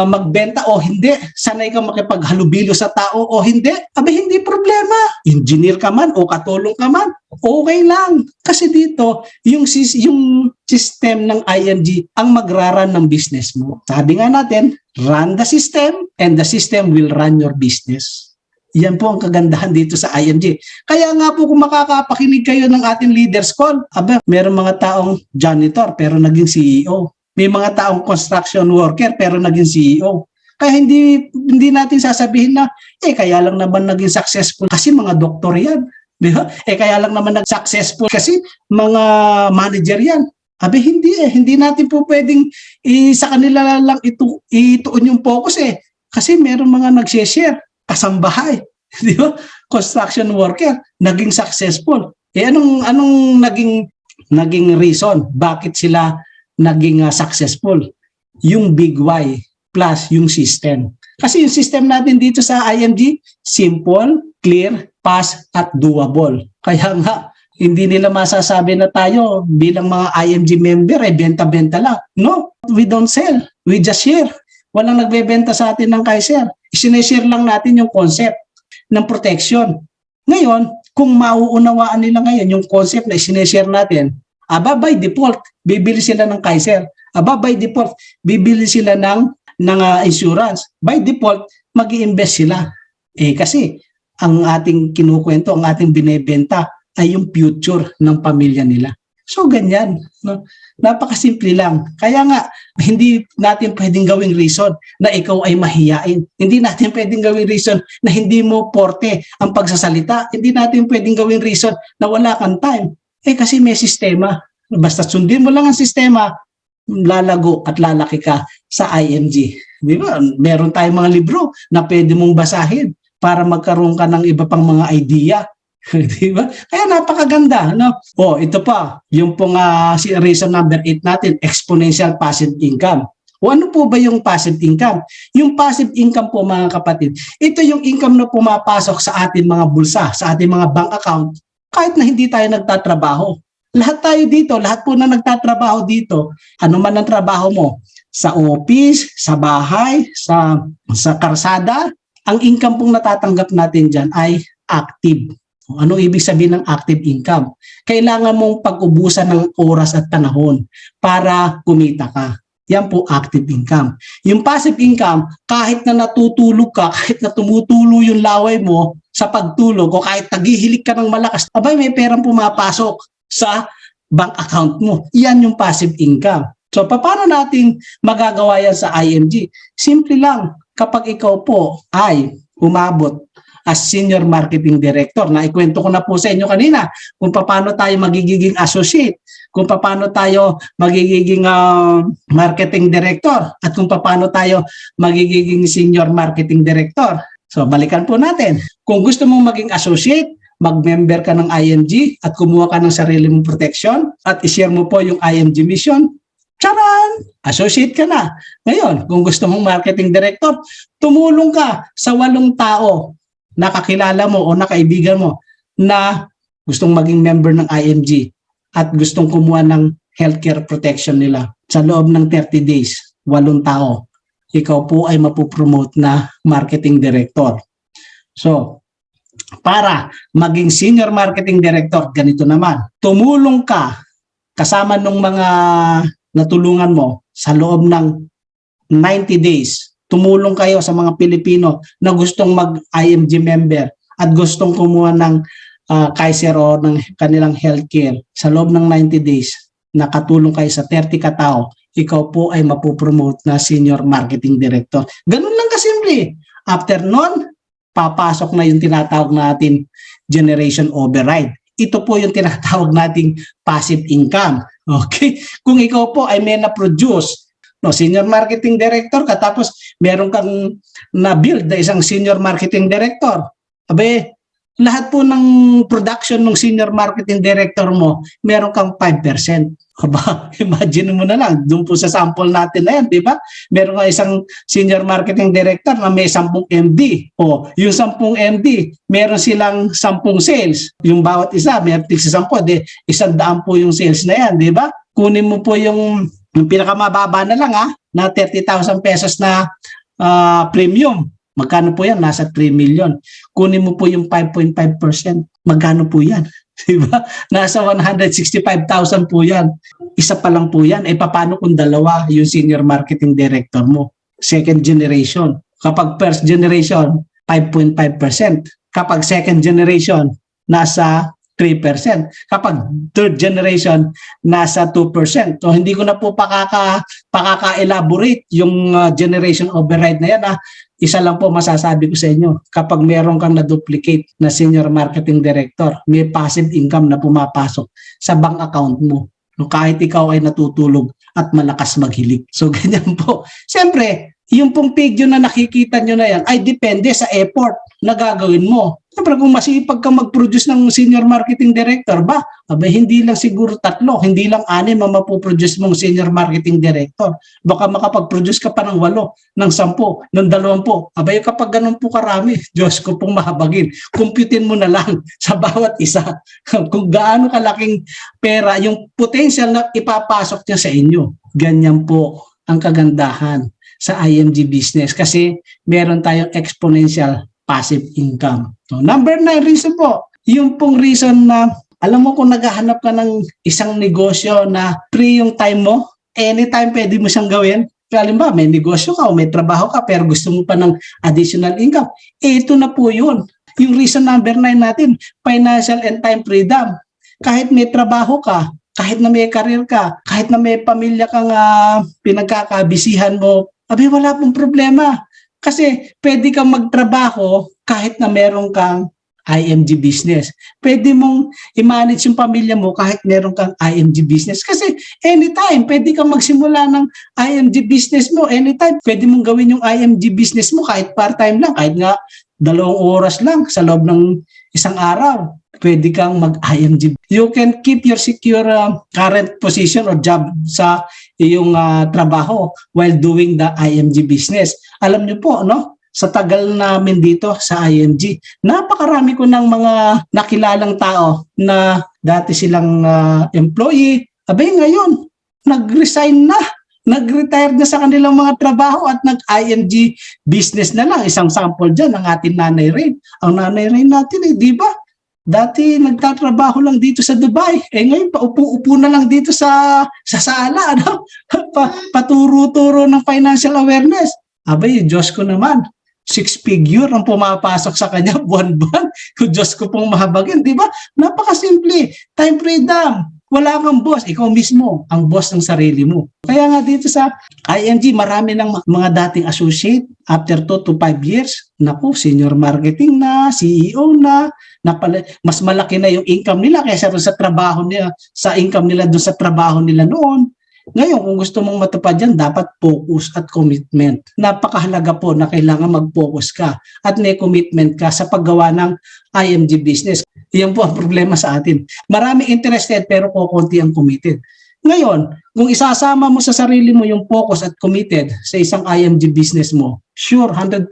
magbenta o hindi, sanay ka makipaghalubilo sa tao o hindi, hindi problema. Engineer ka man o katulong ka man, okay lang. Kasi dito, yung system ng IMG ang magraran ng business mo. Sabi nga natin, run the system and the system will run your business. Yan po ang kagandahan dito sa IMG. Kaya nga po kung makakapakinig kayo ng ating leaders call, meron mga taong janitor pero naging CEO. May mga taong construction worker pero naging CEO. Kaya hindi natin sasabihin na, kaya lang naman naging successful kasi mga doktor yan. Di ba? Kaya lang naman nag-successful kasi mga manager yan. Hindi natin po pwedeng sa kanila lang ituon yung focus Kasi meron mga nag-share kasambahay, di ba? Construction worker, naging successful. Anong naging reason bakit sila naging successful? Yung big why plus yung system. Kasi yung system natin dito sa IMG, simple, clear, fast, at doable. Kaya nga, hindi nila masasabi na tayo bilang mga IMG member, benta-benta lang. No, we don't sell. We just share. Walang nagbebenta sa atin ng Kaiser. Isineshare lang natin yung concept ng protection. Ngayon, kung mauunawaan nila ngayon yung concept na isineshare natin, by default, bibili sila ng Kaiser. By default, bibili sila ng insurance. By default, mag-i-invest sila. Kasi ang ating kinukwento, ang ating binebenta ay yung future ng pamilya nila. So ganyan, no? Napakasimple lang. Kaya nga, hindi natin pwedeng gawing reason na ikaw ay mahiyain. Hindi natin pwedeng gawing reason na hindi mo porte ang pagsasalita. Hindi natin pwedeng gawing reason na wala kang time. Kasi may sistema. Basta sundin mo lang ang sistema, lalago at lalaki ka sa IMG. Di ba? Meron tayong mga libro na pwede mong basahin para magkaroon ka ng iba pang mga idea. Di ba? Kaya napakaganda, no? Ito pa, yung pong reason number 8 natin, exponential passive income. Ano po ba yung passive income? Yung passive income po, mga kapatid, ito yung income na pumapasok sa ating mga bulsa, sa ating mga bank account, kahit na hindi tayo nagtatrabaho. Lahat tayo dito, lahat po na nagtatrabaho dito, ano man ang trabaho mo, sa office, sa bahay, sa karsada, ang income pong natatanggap natin dyan ay active. Ano ibig sabihin ng active income? Kailangan mong pag-ubusan ng oras at panahon para kumita ka. Yan po active income. Yung passive income, kahit na natutulog ka, kahit na tumutulo yung laway mo sa pagtulog o kahit naghihilig ka ng malakas, may perang pumapasok sa bank account mo. Yan yung passive income. So, paano natin magagawa yan sa IMG? Simple lang, kapag ikaw po ay umabot as Senior Marketing Director. Naikwento ko na po sa inyo kanina kung paano tayo magiging associate, kung paano tayo magiging marketing director, at kung paano tayo magiging Senior Marketing Director. So, balikan po natin. Kung gusto mong maging associate, mag-member ka ng IMG at kumuha ka ng sarili mong protection at i-share mo po yung IMG mission. Charan! Associate ka na. Ngayon, kung gusto mong marketing director, tumulong ka sa 8 tao nakakilala mo o nakaibigan mo na gustong maging member ng IMG at gustong kumuha ng healthcare protection nila. Sa loob ng 30 days, 8 tao, ikaw po ay mapupromote na marketing director. So, para maging senior marketing director, ganito naman, tumulong ka kasama ng mga natulungan mo sa loob ng 90 days. Tumulong kayo sa mga Pilipino na gustong mag-IMG member at gustong kumuha ng Kaiser o ng kanilang healthcare sa loob ng 90 days. Nakatulong kayo sa 30 katao, ikaw po ay mapupromote na Senior Marketing Director. Ganun lang kasimple. After nun, papasok na yung tinatawag natin Generation Override. Ito po yung tinatawag nating passive income. Okay? Kung ikaw po ay may na-produce, Senior Marketing Director ka, tapos meron kang na-build na isang Senior Marketing Director. Lahat po ng production ng Senior Marketing Director mo, meron kang 5%. Imagine mo na lang, doon po sa sample natin na yan, di ba? Meron ka isang Senior Marketing Director na may 10 MD. Yung 10 MD, meron silang 10 sales. Yung bawat isa, may 10, 100 po yung sales na yan, di ba? Kunin mo po yung pinakamababa na lang na 30,000 pesos na premium. Magkano po yan? Nasa 3 million. Kunin mo po yung 5.5%. Magkano po yan? Diba? Nasa 165,000 po yan. Isa pa lang po yan. Paano kung dalawa yung senior marketing director mo? Second generation. Kapag first generation, 5.5%. Kapag second generation, nasa 3%. Kapag third generation, nasa 2%. So, hindi ko na po pakaka-elaborate yung generation override na yan. Isa lang po masasabi ko sa inyo. Kapag meron kang na-duplicate na senior marketing director, may passive income na pumapasok sa bank account mo. Kahit ikaw ay natutulog at malakas maghilig. So, ganyan po. Siyempre, yung pong video na nakikita nyo na yan ay depende sa effort na gagawin mo. Siyempre, kung masipag ka mag-produce ng senior marketing director, hindi lang siguro 3, hindi lang 6 ang mapuproduce mong senior marketing director. Baka makapag-produce ka pa ng 8, ng 10, ng 20. Kapag ganun po karami, Diyos ko pong mahabagin. Computein mo na lang sa bawat isa kung gaano kalaking pera yung potential na ipapasok niya sa inyo. Ganyan po ang kagandahan sa IMG business kasi meron tayong exponential passive income. So, number 9 reason po, yung pong reason na alam mo kung naghahanap ka ng isang negosyo na free yung time mo, anytime pwede mo siyang gawin, Halimbawa, may negosyo ka o may trabaho ka pero gusto mo pa ng additional income. Ito na po yun. Yung reason number 9 natin, financial and time freedom. Kahit may trabaho ka, kahit na may career ka, kahit na may pamilya kang pinagkakabisihan mo, wala pong problema. Kasi pwede kang magtrabaho kahit na meron kang IMG business. Pwede mong i-manage yung pamilya mo kahit meron kang IMG business. Kasi anytime, pwede kang magsimula ng IMG business mo. Anytime, pwede mong gawin yung IMG business mo kahit part-time lang, kahit nga 2 oras lang sa loob ng isang araw. Pwede kang mag-IMG. You can keep your secure current position or job sa iyong trabaho while doing the IMG business. Alam niyo po, no? Sa tagal namin dito sa IMG, napakarami ko ng mga nakilalang tao na dati silang employee. Ngayon, nag-resign na. Nag-retire na sa kanilang mga trabaho at nag-IMG business na lang. Isang sample dyan, ang ating Nanay Rain. Ang Nanay Rain natin, di ba? Dati nagtatrabaho lang dito sa Dubai. Ngayon, paupo-upo na lang dito sa sala. Ano? Paturo-turo ng financial awareness. Diyos ko naman. 6-figure ang pumapasok sa kanya buwan-buwan. Diyos ko pong mahabagin, di ba? Napakasimple. Time freedom. Wala kang boss. Ikaw mismo ang boss ng sarili mo. Kaya nga dito sa IMG, marami ng mga dating associate. After 2 to 5 years, naku, senior marketing na, CEO na, mas malaki na yung income nila kaysa sa trabaho nila, sa income nila doon sa trabaho nila noon. Ngayon, kung gusto mong matupad yan, dapat focus at commitment. Napakahalaga po na kailangan mag-focus ka at may commitment ka sa paggawa ng IMG business. Yan po ang problema sa atin. Maraming interested pero kukunti ang committed. Ngayon, kung isasama mo sa sarili mo yung focus at committed sa isang IMG business mo, sure, 100%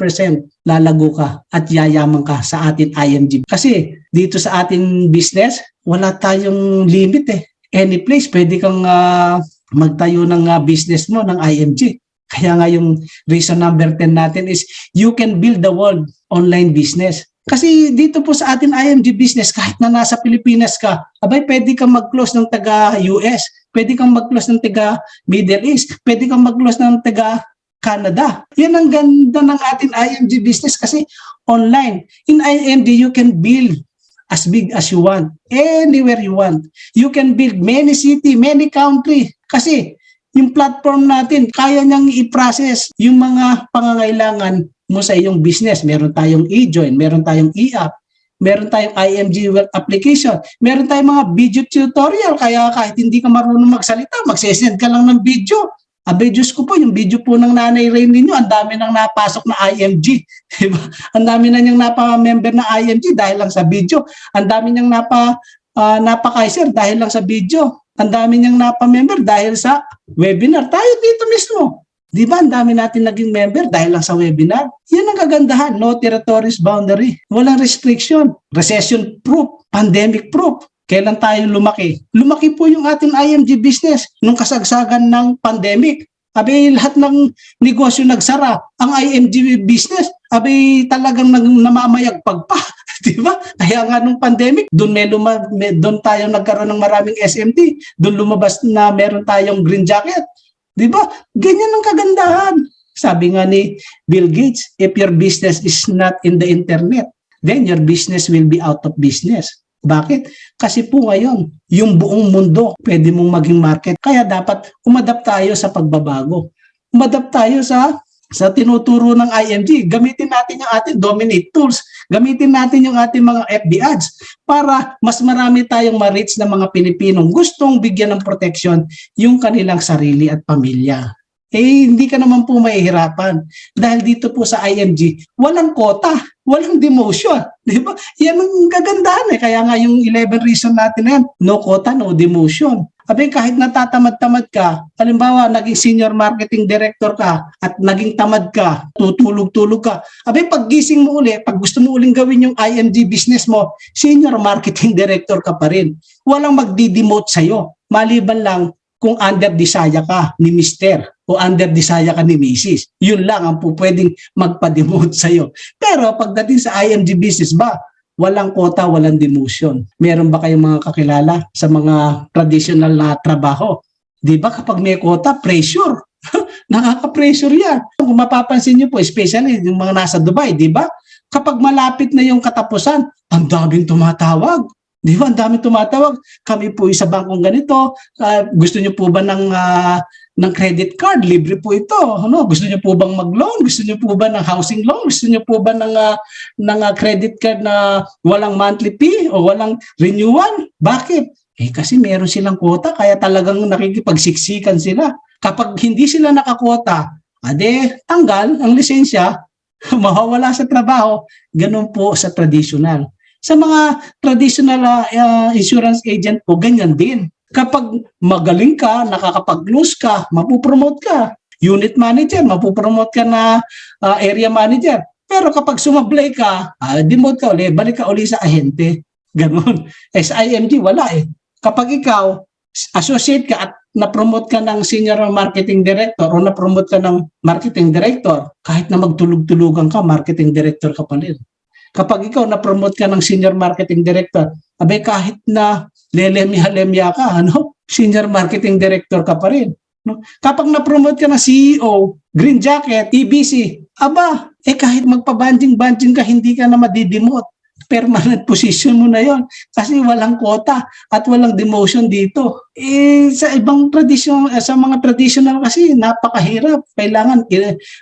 lalago ka at yayaman ka sa ating IMG. Kasi dito sa ating business, wala tayong limit eh. Any place, pwede kang magtayo ng business mo ng IMG. Kaya nga yung reason number 10 natin is you can build the world online business. Kasi dito po sa atin IMG business, kahit na nasa Pilipinas ka, pwede kang mag-close ng taga-US, pwede kang mag-close ng taga-Middle East, pwede kang mag-close ng taga-Canada. Yan ang ganda ng atin IMG business kasi online. In IMG, you can build as big as you want, anywhere you want. You can build many city, many country. Kasi yung platform natin, kaya niyang i-process yung mga pangangailangan mo sa iyong business. Meron tayong e-join, meron tayong e-app, meron tayong IMG web application, meron tayong mga video tutorial. Kaya kahit hindi ka marunong magsalita, magsesend ka lang ng video. Diyos ko po, yung video po ng Nanay Rain ninyo, ang dami nang napasok na IMG. Diba? Ang dami na niyang napa-member na IMG dahil lang sa video. Ang dami niyang napa-kaiser dahil lang sa video. Ang dami niyang napa-member dahil sa webinar. Tayo dito mismo. Di ba? Ang dami natin naging member dahil lang sa webinar. Yan ang kagandahan. No territories boundary. Walang restriction. Recession proof. Pandemic proof. Kailan tayo lumaki? Lumaki po yung ating IMG business nung kasagsagan ng pandemic. Lahat ng negosyo nagsara. Ang IMG business, talagang namamayagpag pa. Diba? Kaya nga nung pandemic, doon tayo nagkaroon ng maraming SMT. Doon lumabas na meron tayong green jacket. Diba? Ganyan ang kagandahan. Sabi nga ni Bill Gates, if your business is not in the internet, then your business will be out of business. Bakit? Kasi po ngayon, yung buong mundo pwede mong maging market. Kaya dapat umadapt tayo sa pagbabago. Umadapt tayo sa tinuturo ng IMG. Gamitin natin yung ating dominate tools. Gamitin natin yung ating mga FB ads para mas marami tayong ma-reach ng mga Pilipinong gustong bigyan ng protection yung kanilang sarili at pamilya. Hindi ka naman po mahihirapan. Dahil dito po sa IMG, walang quota, walang demotion. Di ba? Yan ang kagandahan eh. Kaya nga yung 11 reason natin na yan, no quota, no demotion. Kahit natatamad-tamad ka, halimbawa, naging senior marketing director ka at naging tamad ka, tutulog-tulog ka. Pag gising mo uli, pag gusto mo uling gawin yung IMG business mo, senior marketing director ka pa rin. Walang magdi-demote sa'yo. Maliban lang kung under desire ka ni Mr. o under desire ka ni Mrs. Yun lang ang pwedeng magpa-demote sa'yo. Pero pagdating sa IMG business ba, walang quota, walang demotion. Meron ba kayong mga kakilala sa mga traditional na trabaho? Di ba kapag may quota, pressure. Nakaka-pressure yan. Kung mapapansin niyo po, especially yung mga nasa Dubai, di ba? Kapag malapit na yung katapusan, ang daming tumatawag. Di ba? Ang daming tumatawag. Kami po sa bangkong ganito. Gusto niyo po ba ng credit card? Libre po ito. Ano? Gusto niyo po bang mag-loan? Gusto niyo po ba ng housing loan? Gusto niyo po ba ng credit card na walang monthly fee o walang renewal? Bakit? Kasi meron silang quota, kaya talagang nakikipagsiksikan sila. Kapag hindi sila nakakwota, tanggal ang lisensya, mawawala sa trabaho. Ganun po sa traditional. Sa mga traditional insurance agent po, ganyan din. Kapag magaling ka, nakakapag-close ka, mapupromote ka. Unit manager, mapupromote ka na area manager. Pero kapag sumablay ka, demote ka uli, balik ka uli sa ahente. Ganun. Sa IMG, wala eh. Kapag ikaw, associate ka at na-promote ka ng senior marketing director o na-promote ka ng marketing director, kahit na magtulog-tulugan ka, marketing director ka pa rin. Kapag ikaw na-promote ka ng senior marketing director, kahit na lelemya-lemya ka, senior marketing director ka pa rin. No? Kapag na-promote ka ng CEO, green jacket, EBC, kahit magpa-banjing-banjing ka, hindi ka na madidemote. Permanent position mo na yon kasi walang quota at walang demotion dito. Sa ibang tradisyon, sa mga traditional kasi napakahirap. Kailangan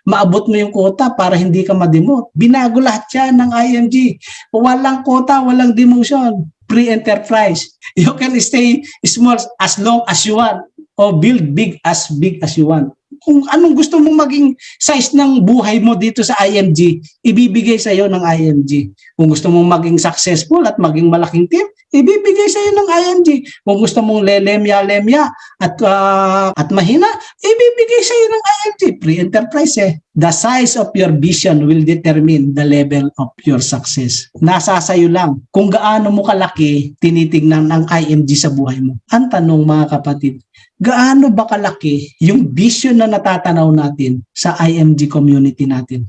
maabot mo yung quota para hindi ka ma-demote. Binago lahat yan ng IMG. Walang quota, walang demotion. Pre-enterprise. You can stay small as long as you want o build big as you want. Kung anong gusto mong maging size ng buhay mo dito sa IMG, ibibigay sa iyo ng IMG. Kung gusto mong maging successful at maging malaking team, ibibigay sa iyo ng IMG. Kung gusto mong lelemya-lemya at mahina, ibibigay sa iyo ng IMG. Pre-enterprise eh. The size of your vision will determine the level of your success. Nasa sayo lang kung gaano mo kalaki tinitingnan ng IMG sa buhay mo. Ang tanong mga kapatid, gaano ba kalaki yung vision na natatanaw natin sa IMG community natin?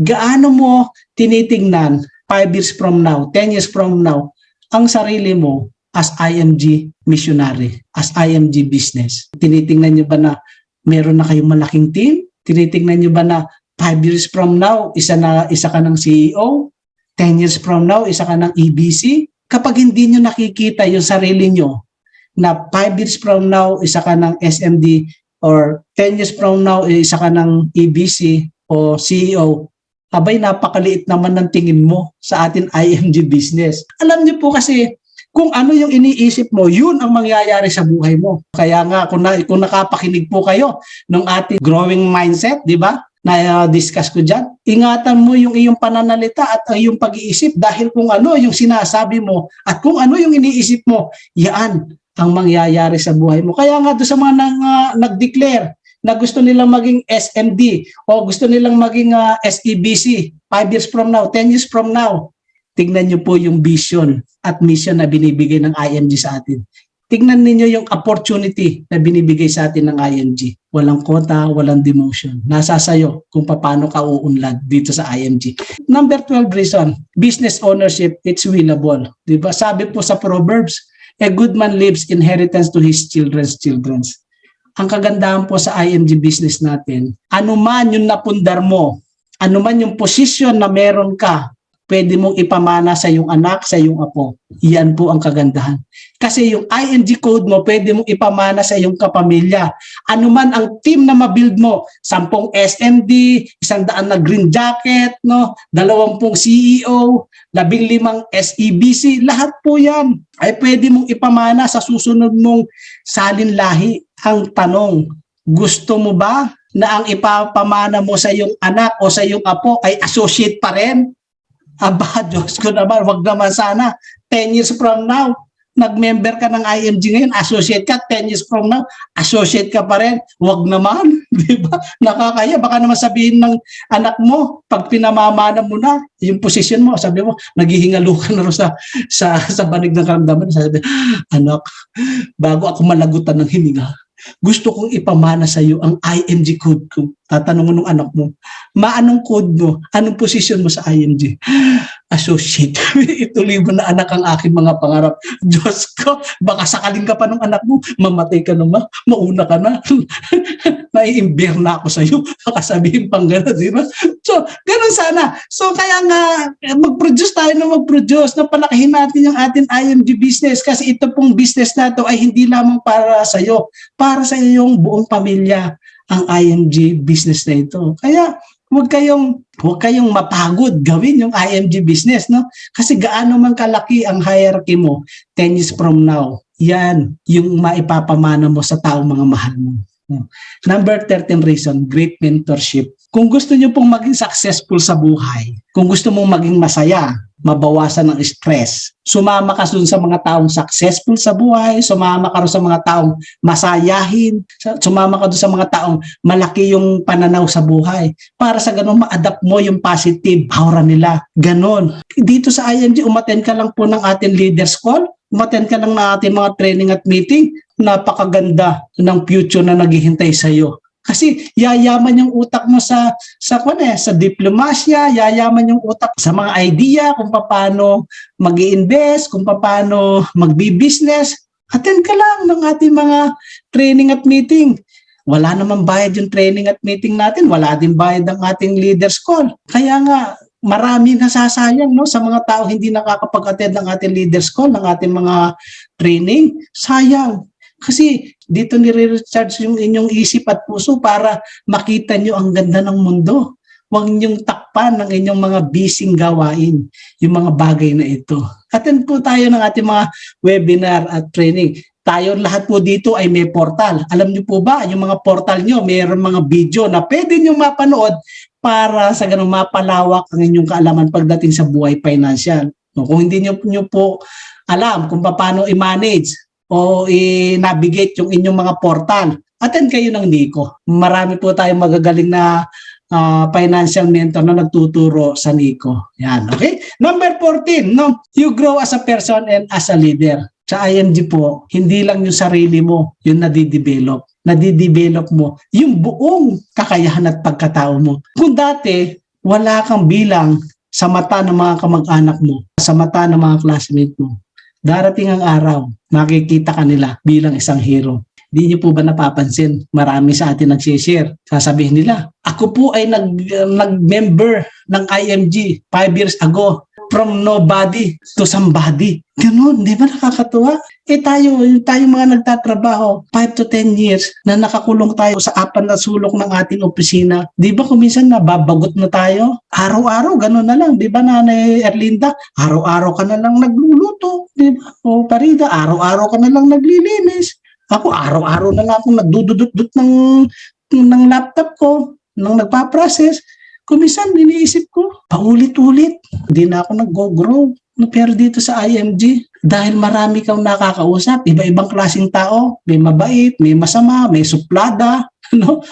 Gaano mo tinitingnan 5 years from now, 10 years from now, ang sarili mo as IMG missionary, as IMG business? Tinitingnan nyo ba na meron na kayong malaking team? Tinitingnan nyo ba na 5 years from now, isa ka ng CEO? 10 years from now, isa ka ng EBC? Kapag hindi nyo nakikita yung sarili nyo, na 5 years from now, isa ka ng SMD, or 10 years from now, isa ka ng EBC o CEO, napakaliit naman ng tingin mo sa atin IMG business. Alam niyo po kasi, kung ano yung iniisip mo, yun ang mangyayari sa buhay mo. Kaya nga, kung nakapakinig po kayo ng ating growing mindset, di ba? Na-discuss ko dyan, ingatan mo yung iyong pananalita at iyong pag-iisip dahil kung ano yung sinasabi mo at kung ano yung iniisip mo, yan ang mangyayari sa buhay mo. Kaya nga doon sa mga nag-declare na gusto nilang maging SMD o gusto nilang maging SEBC 5 years from now, 10 years from now, tignan nyo po yung vision at mission na binibigay ng IMG sa atin. Tignan niyo yung opportunity na binibigay sa atin ng IMG. Walang quota, walang demotion. Nasa sayo kung paano ka uunlad dito sa IMG. Number 12 reason, business ownership, it's willable. Diba? Sabi po sa Proverbs, a good man leaves inheritance to his children's children. Ang kagandahan po sa IMG business natin, anuman yung napundar mo, anuman yung position na meron ka, pwede mong ipamana sa iyong anak, sa iyong apo. Iyan po ang kagandahan. Kasi yung IMG code mo, pwede mong ipamana sa iyong kapamilya. Ano man ang team na mabuild mo, 10 SMD, 100 na green jacket, 20 CEO, 15 SEBC, lahat po yan ay pwede mong ipamana sa susunod mong salinlahi. Ang tanong, gusto mo ba na ang ipapamana mo sa iyong anak o sa iyong apo ay associate pa rin? Diyos ko naman, wag naman sana. 10 years from now, nag-member ka ng IMG ngayon, associate ka, 10 years from now, associate ka pa rin. Wag naman, di ba? Nakakaya, baka naman sabihin ng anak mo, pag pinamamana mo na, yung position mo, sabi mo, naghihingalo ka na rin sa banig ng karamdaman. Sabi, anak, bago ako malagutan ng hininga, gusto kong ipamana sa iyo ang IMG code ko. tatanungin ng anak mo, anong code mo? Anong position mo sa IMG? Associate. Ituloy mo na anak ang aking mga pangarap. Diyos ko, baka sakaling ka pa ng anak mo, mamatay ka naman, mauna ka na. Nai-imbir na ako sa iyo. Baka sabihin pang gano'n, di ba? So, gano'n sana. So, kaya nga, mag-produce tayo na mag-produce, na palakihin natin yung ating IMG business kasi ito pong business na to ay hindi lamang para sa iyo, para sa iyong buong pamilya ang IMG business na ito. Kaya, huwag kayong mapagod gawin yung IMG business, no? Kasi gaano man kalaki ang hierarchy mo 10 years from now, yan yung maipapamana mo sa taong mga mahal mo. Number 13 reason, great mentorship. Kung gusto niyo pong maging successful sa buhay, kung gusto mong maging masaya, mabawasan ng stress, sumama ka dun sa mga taong successful sa buhay, sumama ka sa mga taong masayahin, sumama ka dun sa mga taong malaki yung pananaw sa buhay, para sa ganun ma-adapt mo yung positive aura nila. Ganon. Dito sa IMG, umattend ka lang po ng ating leaders call, umattend ka lang ng ating mga training at meeting, napakaganda ng future na naghihintay sa iyo. Kasi yayaman yung utak mo sa diplomasya, yayaman yung utak sa mga idea kung paano mag-i-invest, kung paano magbi-business. Attend ka lang ng ating mga training at meeting. Wala naman bayad yung training at meeting natin, wala din bayad ang ating leaders call. Kaya nga marami nasasayang, no, sa mga tao hindi nakakapag-attend ng ating leaders call, ng ating mga training. Sayang. Kasi dito nire-recharge yung inyong isip at puso para makita nyo ang ganda ng mundo. Huwag niyong takpan ng inyong mga busy gawain, yung mga bagay na ito. Attend po tayo ng ating mga webinar at training. Tayo lahat po dito ay may portal. Alam niyo po ba, yung mga portal nyo, mayroong mga video na pwede nyo mapanood para sa ganun mapalawak ang inyong kaalaman pagdating sa buhay financial. No, kung hindi nyo po alam kung paano i-manage o i-navigate yung inyong mga portal, attend kayo ng NICO. Marami po tayong magagaling na financial mentor na nagtuturo sa NICO. Yan, okay? Number 14, no? You grow as a person and as a leader. Sa IMG po, hindi lang yung sarili mo yung nadidevelop. Nadidevelop mo yung buong kakayahan at pagkatao mo. Kung dati, wala kang bilang sa mata ng mga kamag-anak mo, sa mata ng mga classmates mo, darating ang araw, makikita ka nila bilang isang hero. Di niyo po ba napapansin? Marami sa atin nag-share. Sasabihin nila, ako po ay nag-member ng IMG 5 years ago. From nobody to somebody. Ganun, di ba nakakatuwa? Tayo mga nagtatrabaho 5 to 10 years na nakakulong tayo sa apat na sulok ng ating opisina. Di ba kung minsan nababagot na tayo? Araw-araw, ganun na lang. Di ba, Nanay Erlinda? Araw-araw ka na lang nagluluto. Di ba? O Parida, araw-araw ka na lang naglilinis. Ako, araw-araw na lang akong nagdududut ng laptop ko, nang nagpa-process. Kung minsan, iniisip ko, paulit-ulit, hindi na ako nag-grow. Pero dito sa IMG, dahil marami kang nakakausap, iba-ibang klaseng tao, may mabait, may masama, may suplada, no?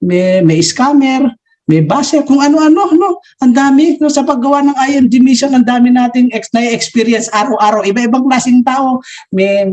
may scammer, may baser, kung ano-ano, no? Ang dami, no? Sa paggawa ng IMG mission, ang dami nating na-experience araw-araw, iba-ibang klaseng tao, may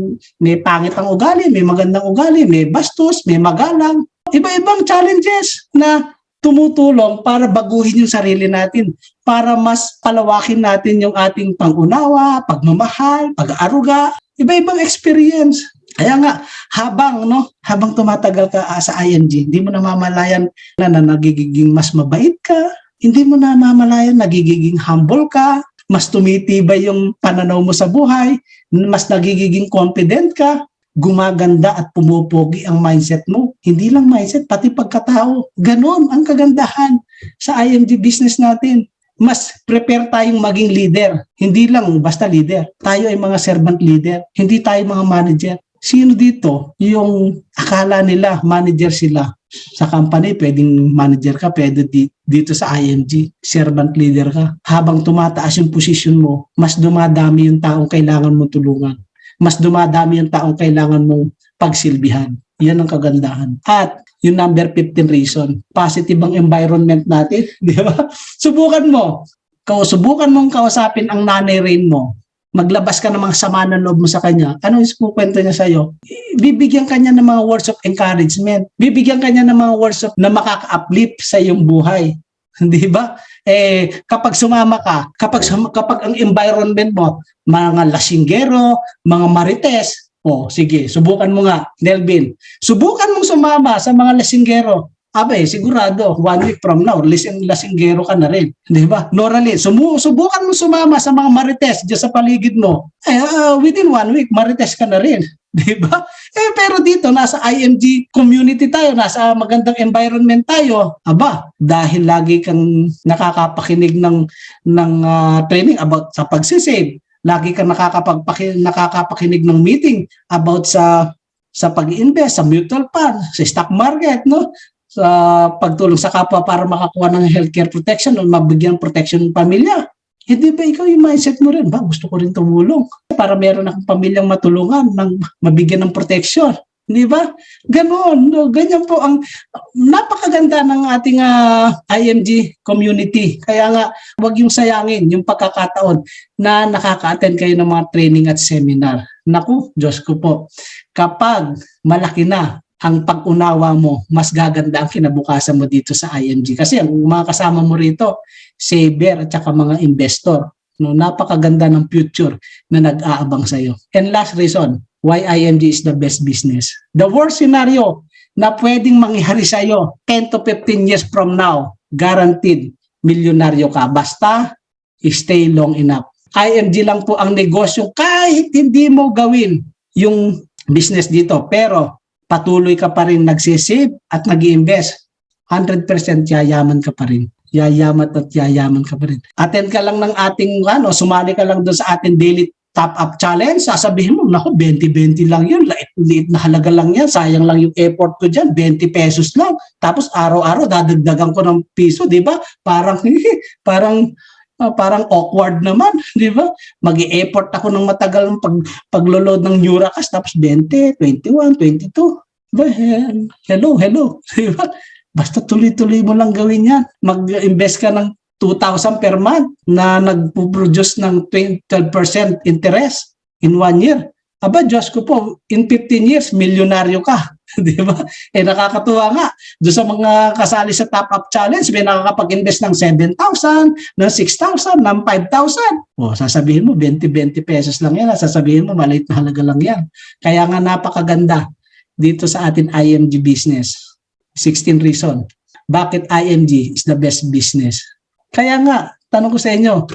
pangit ang ugali, may magandang ugali, may bastos, may magalang, iba-ibang challenges na tumutulong para baguhin yung sarili natin, para mas palawakin natin yung ating pangunawa, pagmamahal, pag-aaruga, iba-ibang experience. Kaya nga, habang tumatagal ka sa IMG, hindi mo namamalayan na nagiging mas mabait ka, hindi mo namamalayan nagiging humble ka, mas tumitibay yung pananaw mo sa buhay, mas nagiging confident ka, gumaganda at pumupogi ang mindset mo. Hindi lang mindset, pati pagkatao. Ganon ang kagandahan sa IMG business natin. Mas prepare tayong maging leader. Hindi lang basta leader. Tayo ay mga servant leader. Hindi tayo mga manager. Sino dito yung akala nila manager sila? Sa company, pwedeng manager ka, pwede dito sa IMG, servant leader ka. Habang tumataas yung position mo, mas dumadami yung taong kailangan mo tulungan. Mas dumadami yung taong kailangan mong pagsilbihan. Yan ang kagandahan. At yung number 15 reason, positive ang environment natin, di ba? Subukan mong kausapin ang nanay Rain mo. maglabas ka ng mga sama ng loob mo sa kanya, ano yung kukwento niya sa'yo? Bibigyan kanya ng mga words of encouragement. Bibigyan kanya ng mga words of na makaka-uplift sa iyong buhay. Di ba? Kapag sumama ka, kapag ang environment mo, mga lasinggero, mga marites, sige, subukan mo nga, Nelvin. Subukan mong sumama sa mga lasinggero. Sigurado, 1 week from now, lasinggero ka na rin. Di ba? Noraline, subukan mo sumama sa mga marites dyan sa paligid mo. Within 1 week, marites ka na rin. Di ba? Pero dito, nasa IMG community tayo, nasa magandang environment tayo. Dahil lagi kang nakakapakinig ng training about sa pagsisave, lagi kang nakakapakinig ng meeting about sa pag-invest, sa mutual fund, sa stock market, no? Sa pagtulong sa kapwa para makakuha ng healthcare protection o mabigyan ng protection ng pamilya. Hindi ba ikaw yung mindset mo rin? Gusto ko rin tumulong para meron akong pamilyang matulungan ng mabigyan ng protection. Di ba? Ganon. No? Ganyan po ang napakaganda ng ating IMG community. Kaya nga, huwag yung sayangin yung pagkakataon na nakaka-attend kayo ng mga training at seminar. Naku, Diyos ko po. Kapag malaki na ang pag-unawa mo, mas gaganda ang kinabukasan mo dito sa IMG. Kasi ang mga kasama mo rito, saver at saka mga investor. No, napakaganda ng future na nag-aabang sa iyo. And last reason, why IMG is the best business. The worst scenario na pwedeng mangyari sa iyo 10 to 15 years from now, guaranteed, milyonaryo ka. Basta, stay long enough. IMG lang po ang negosyo kahit hindi mo gawin yung business dito. Pero, patuloy ka pa rin nagsisave at nag-i-invest, 100% yayaman ka pa rin. Yayaman at yayaman ka pa rin. Attend ka lang ng ating, sumali ka lang doon sa ating daily top-up challenge, sasabihin mo, 20-20 lang yun, liit na halaga lang yan, sayang lang yung effort ko dyan, 20 pesos lang. Tapos araw-araw, dadagdagan ko ng piso, di ba? Parang awkward naman, di ba? Mag-i-effort ako ng matagal ng paglo-load ng Neuracast, tapos 20, 21, 22. Hello, di ba? Basta tuloy-tuloy mo lang gawin yan. Mag-invest ka ng 2,000 per month na nagpo-produce ng 12% interest in 1 year. Diyos ko po, in 15 years, milyonaryo ka. Di ba? Nakakatuwa nga. Doon sa mga kasali sa top-up challenge, may nakakapag-invest ng 7,000, ng 6,000, ng 5,000. Sasabihin mo, 20-20 pesos lang yan. Sasabihin mo, maliit na halaga lang yan. Kaya nga napakaganda dito sa atin IMG business. 16 reason. Bakit IMG is the best business? Kaya nga, tanong ko sa inyo,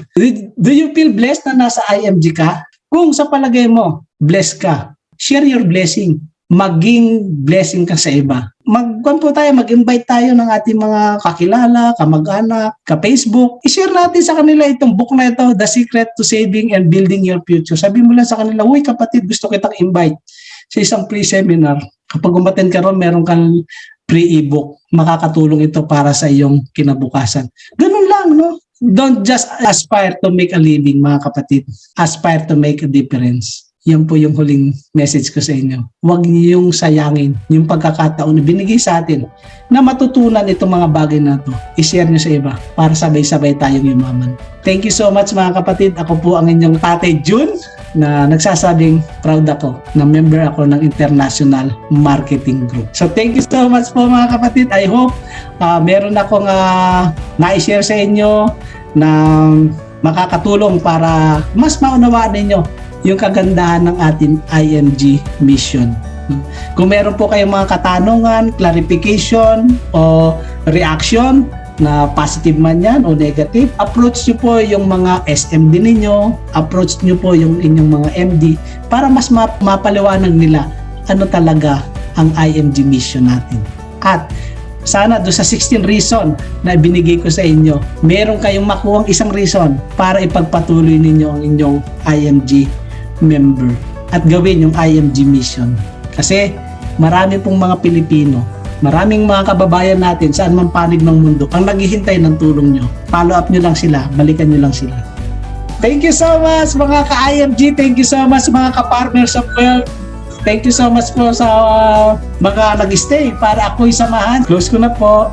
do you feel blessed na nasa IMG ka? Kung sa palagay mo, blessed ka, share your blessing. Maging blessing ka sa iba. Mag-invite tayo ng ating mga kakilala, kamag-anak, ka-Facebook. I-share natin sa kanila itong book na ito, The Secret to Saving and Building Your Future. Sabi mo lang sa kanila, uy kapatid, gusto kitang invite sa isang pre-seminar. Kapag umattend ka ron, meron kang free ebook. Makakatulong ito para sa iyong kinabukasan. Ganun lang, no? Don't just aspire to make a living, mga kapatid. Aspire to make a difference. Yan po yung huling message ko sa inyo. Huwag niyong sayangin yung pagkakataon na binigay sa atin na matutunan itong mga bagay na ito. I-share niyo sa iba para sabay-sabay tayong yumaman. Thank you so much mga kapatid. Ako po ang inyong Tatay Jun na nagsasabing proud ako na member ako ng International Marketing Group. So thank you so much po mga kapatid. I hope meron akong na-share sa inyo na makakatulong para mas maunawaan ninyo yung kagandahan ng ating IMG mission. Kung meron po kayong mga katanungan, clarification o reaction na positive man yan o negative, approach nyo po yung mga SMD ninyo, approach nyo po yung inyong mga MD para mas mapaliwanag nila ano talaga ang IMG mission natin. At sana doon sa 16 reason na binigay ko sa inyo, meron kayong makuhang isang reason para ipagpatuloy ninyo ang inyong IMG member at gawin yung IMG mission. Kasi marami pong mga Pilipino, maraming mga kababayan natin saan man panig ng mundo ang naghihintay ng tulong nyo. Follow up nyo lang sila, balikan nyo lang sila. Thank you so much mga ka-IMG, thank you so much mga ka-partners of wealth. Thank you so much po sa mga nag-stay para ako'y samahan. Close ko na po.